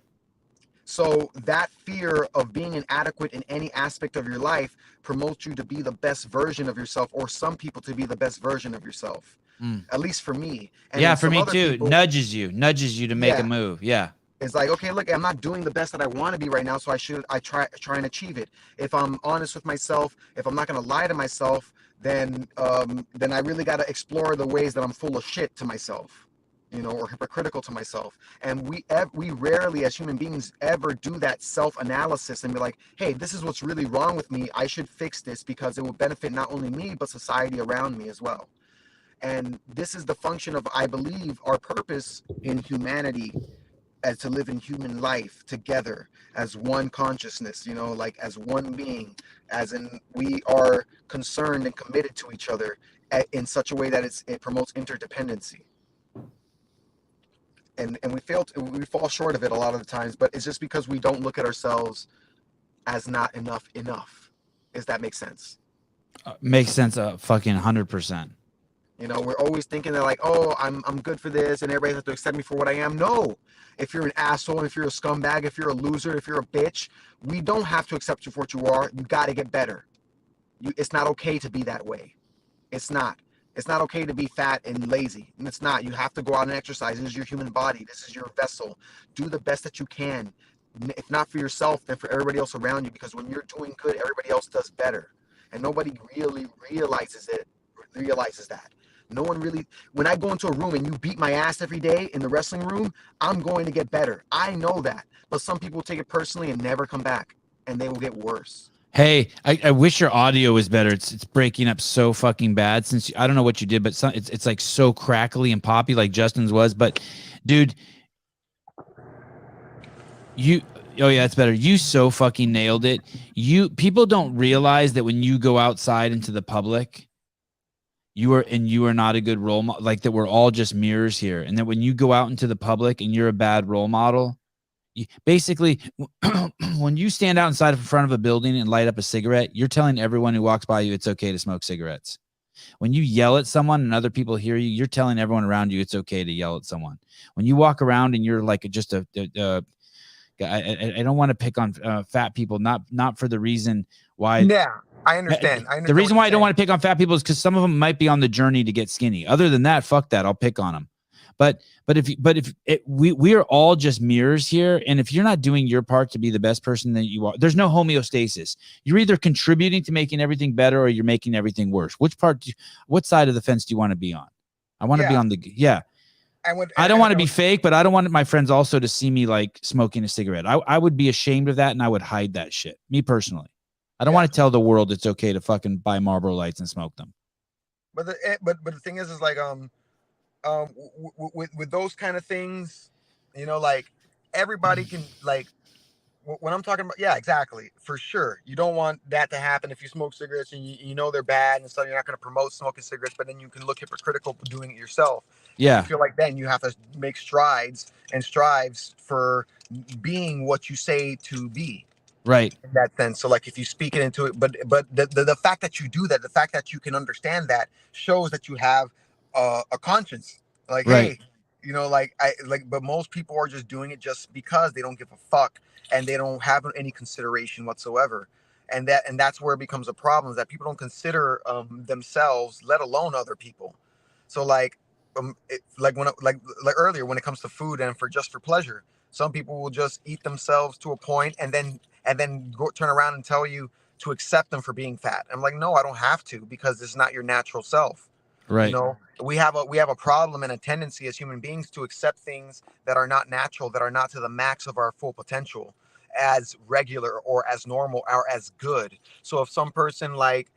So that fear of being inadequate in any aspect of your life promotes you to be the best version of yourself, or some people to be the best version of yourself. At least for me. And yeah, then for some me other too. people, Nudges you to make a move. Yeah. It's like, okay, look, I'm not doing the best that I want to be right now, so I try and achieve it. If I'm honest with myself, if I'm not going to lie to myself, then I really got to explore the ways that I'm full of shit to myself, you know, or hypocritical to myself. And we rarely as human beings ever do that self-analysis and be like, hey, this is what's really wrong with me. I should fix this because it will benefit not only me, but society around me as well. And this is the function of, I believe, our purpose in humanity, as to live in human life together as one consciousness, you know, like as one being, as in we are concerned and committed to each other in such a way that it promotes interdependency. And we fall short of it a lot of the times, but it's just because we don't look at ourselves as not enough. Does that make sense? Makes sense. Fucking 100%. You know, we're always thinking that like, oh, I'm good for this, and everybody has to accept me for what I am. No, if you're an asshole, if you're a scumbag, if you're a loser, if you're a bitch, we don't have to accept you for what you are. You got to get better. It's not okay to be that way. It's not. It's not okay to be fat and lazy. And it's not. You have to go out and exercise. This is your human body. This is your vessel. Do the best that you can. If not for yourself, then for everybody else around you. Because when you're doing good, everybody else does better. And nobody really realizes that. No one really, when I go into a room and you beat my ass every day in the wrestling room, I'm going to get better. I know that. But some people take it personally and never come back, and they will get worse. Hey, I wish your audio was better. It's breaking up so fucking bad. Since I don't know what you did, but it's like so crackly and poppy like Justin's was. But dude, oh yeah, it's better. You so fucking nailed it. People don't realize that when you go outside into the public, you are not a good role model. Like that, we're all just mirrors here, and that when you go out into the public and you're a bad role model, basically, when you stand out inside in front of a building and light up a cigarette, you're telling everyone who walks by you it's okay to smoke cigarettes. When you yell at someone and other people hear you, you're telling everyone around you it's okay to yell at someone. When you walk around and you're like just I don't want to pick on fat people, not for the reason why. Yeah, I understand. The reason why I don't want to pick on fat people is because some of them might be on the journey to get skinny. Other than that, fuck that. I'll pick on them. But we are all just mirrors here, and if you're not doing your part to be the best person that you are, there's no homeostasis. You're either contributing to making everything better or you're making everything worse. What side of the fence do you want to be on? I want to be on the I don't want to be fake, but I don't want my friends also to see me like smoking a cigarette. I would be ashamed of that, and I would hide that shit. Me personally, I don't want to tell the world it's okay to fucking buy Marlboro Lights and smoke them. But the thing is like with those kind of things, you know, like everybody can, like when I'm talking about, yeah, exactly, for sure. You don't want that to happen if you smoke cigarettes and you know they're bad and stuff. You're not going to promote smoking cigarettes, but then you can look hypocritical for doing it yourself. Yeah. I feel like then you have to make strives for being what you say to be. Right. In that sense. So like if you speak it into it, but the fact that you do that, the fact that you can understand that shows that you have a conscience. Like, right. Hey, you know, but most people are just doing it just because they don't give a fuck and they don't have any consideration whatsoever. And that's where it becomes a problem, is that people don't consider themselves, let alone other people. So like like earlier, when it comes to food and for pleasure, some people will just eat themselves to a point and then turn around and tell you to accept them for being fat. I'm like, no, I don't have to, because it's not your natural self. Right. You know, we have a problem and a tendency as human beings to accept things that are not natural, that are not to the max of our full potential, as regular or as normal or as good. So if some person like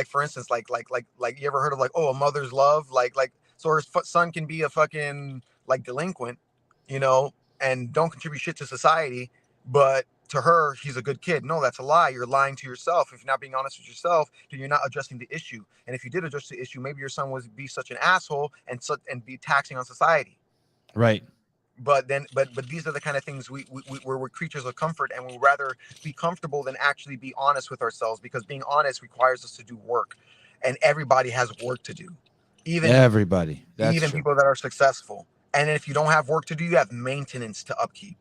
for instance, like you ever heard of like, oh, a mother's love, so her son can be a fucking like delinquent, you know, and don't contribute shit to society, but to her, he's a good kid. No, that's a lie. You're lying to yourself. If you're not being honest with yourself, then you're not addressing the issue. And if you did address the issue, maybe your son would be such an asshole and be taxing on society. Right. But these are the kind of things we're creatures of comfort, and we'd rather be comfortable than actually be honest with ourselves, because being honest requires us to do work, and everybody has work to do. Even Everybody. That's even true. people that are successful. And if you don't have work to do, you have maintenance to upkeep.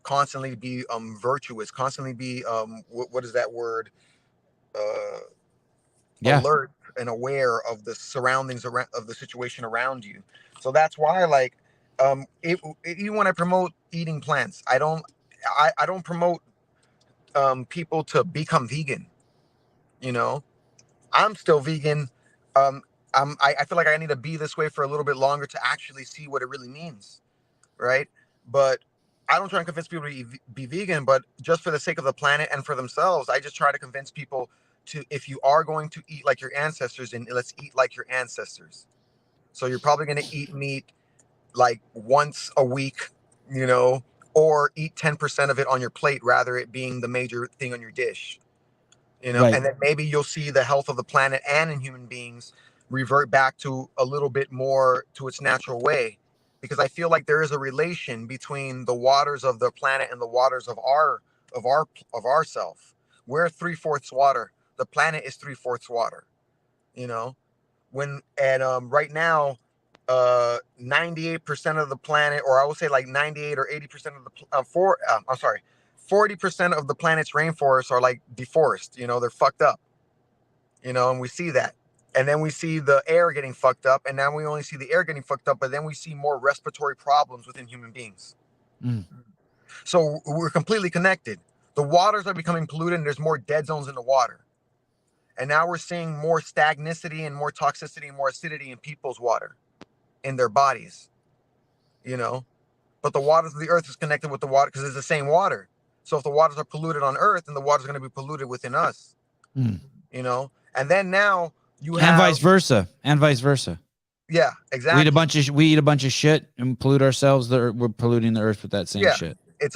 Constantly be virtuous. Constantly be what is that word? Yeah. Alert and aware of the surroundings around of the situation around you. So that's why, like, even when I promote eating plants, I don't promote people to become vegan. You know, I'm still vegan. I feel like I need to be this way for a little bit longer to actually see what it really means, right? But I don't try and convince people to be vegan, but just for the sake of the planet and for themselves, I just try to convince people to, if you are going to eat like your ancestors, then let's eat like your ancestors. So you're probably going to eat meat like once a week, you know, or eat 10% of it on your plate rather it being the major thing on your dish. You know, Right. and then maybe you'll see the health of the planet and in human beings revert back to a little bit more to its natural way, because I feel like there is a relation between the waters of the planet and the waters of our self. We're 3/4 water. The planet is 3/4 water. You know, when and right now, 98% of the planet, or I would say like 98 or 80% of the I'm sorry, 40% of the planet's rainforests are like deforested. You know, they're fucked up. You know, and we see that. And then we see the air getting fucked up, and now we only see the air getting fucked up, but then we see more respiratory problems within human beings. Mm. So we're completely connected. The waters are becoming polluted, and there's more dead zones in the water. And now we're seeing more stagnicity and more toxicity and more acidity in people's water, in their bodies, you know. But the waters of the earth is connected with the water because it's the same water. So if the waters are polluted on earth, then the water's going to be polluted within us, you know. And then now you have, and vice versa. Yeah, exactly. We eat a bunch of shit and pollute ourselves. We're polluting the earth with that same shit. It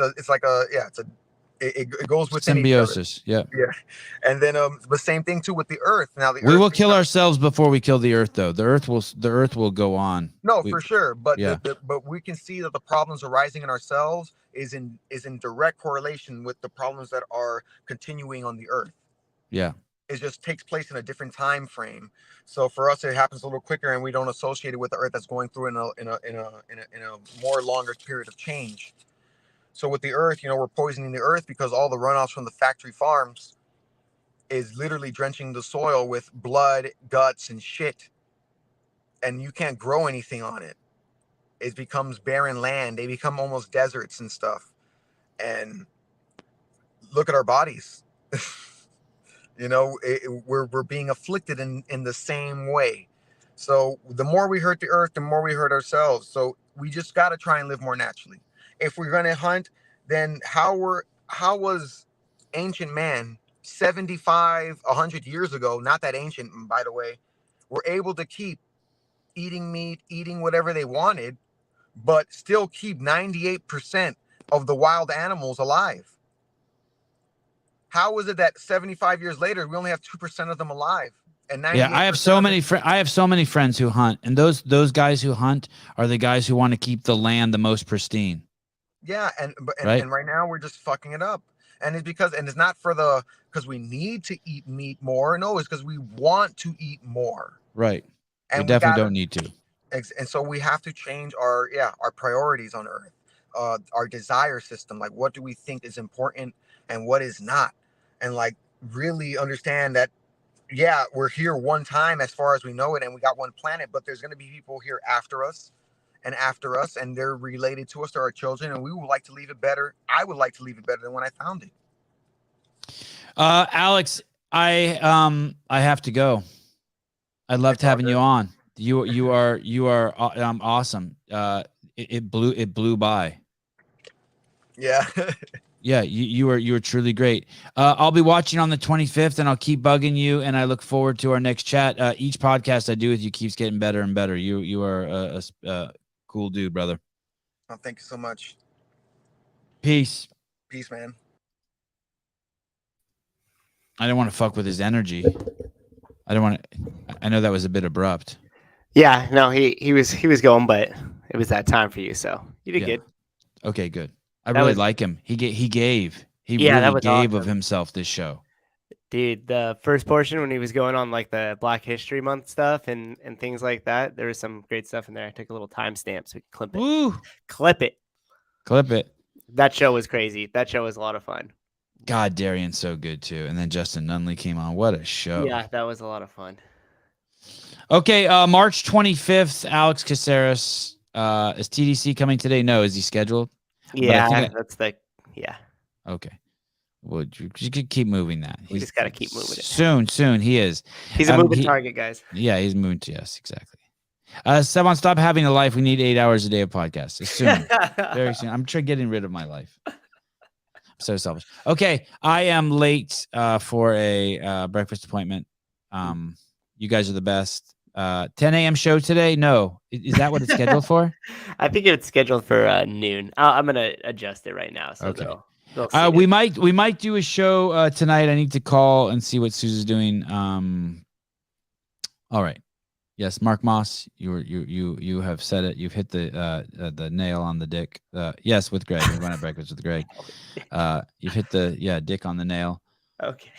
goes within symbiosis. Each other. Yeah. And then the same thing too with the earth. Now we will kill ourselves before we kill the earth, though. The earth will go on. No, for sure. But but we can see that the problems arising in ourselves is in direct correlation with the problems that are continuing on the earth. Yeah. It just takes place in a different time frame. So for us, it happens a little quicker, and we don't associate it with the earth that's going through in a more longer period of change. So with the earth, you know, we're poisoning the earth because all the runoffs from the factory farms is literally drenching the soil with blood, guts, and shit. And you can't grow anything on it. It becomes barren land. They become almost deserts and stuff. And look at our bodies. You know, we're being afflicted in the same way. So the more we hurt the earth, the more we hurt ourselves. So we just got to try and live more naturally. If we're going to hunt, then how was ancient man 75, 100 years ago, not that ancient, by the way, were able to keep eating meat, eating whatever they wanted, but still keep 98% of the wild animals alive? How is it that 75 years later we only have 2% of them alive? And I have so many friends who hunt, and those guys who hunt are the guys who want to keep the land the most pristine. Yeah, and right now we're just fucking it up. And it's it's not because we need to eat meat more. No, it's because we want to eat more. Right. And we definitely don't need to. And so we have to change our priorities on earth, our desire system. Like, what do we think is important and what is not? And like really understand that, yeah, we're here one time as far as we know it, and we got one planet, but there's going to be people here after us, and they're related to us. They're our children, and we would like to leave it better. I would like to leave it better than when I found it. Alex, I have to go. I loved having you on. You are awesome. It blew by. Yeah. Yeah, you are truly great. I'll be watching on the 25th, and I'll keep bugging you, and I look forward to our next chat. Each podcast I do with you keeps getting better and better. You are a cool dude, brother. Oh, thank you so much. Peace. Peace, man. I don't want to fuck with his energy. I know that was a bit abrupt. Yeah, no, he was going, but it was that time for you, so you did good. Okay, good. I really like him. He gave. He really gave awesome of himself this show. Dude, the first portion when he was going on like the Black History Month stuff and things like that, there was some great stuff in there. I took a little timestamp so we could clip it. Woo! Clip it. Clip it. That show was crazy. That show was a lot of fun. God, Darian's so good too. And then Justin Nunley came on. What a show. Yeah, that was a lot of fun. Okay, March 25th, Alex Caceres. Is TDC coming today? No, is he scheduled? Yeah, yeah. Okay. Well, you could keep moving that. We just got to keep moving it. Soon he is. He's a moving target, guys. Yeah, he's moving. Yes, exactly. Someone stop having a life. We need 8 hours a day of podcasts. Soon. Very soon. I'm getting rid of my life. I'm so selfish. Okay, I am late for a breakfast appointment. You guys are the best. 10 a.m. show today? No. Is that what it's scheduled for? I think it's scheduled for noon. I'm going to adjust it right now. So okay. They'll see we might do a show tonight. I need to call and see what Susan's doing. All right. Yes, Mark Moss, you have said it. You've hit the nail on the dick. Yes, with Greg. We're going to breakfast with Greg. You've hit the dick on the nail. Okay.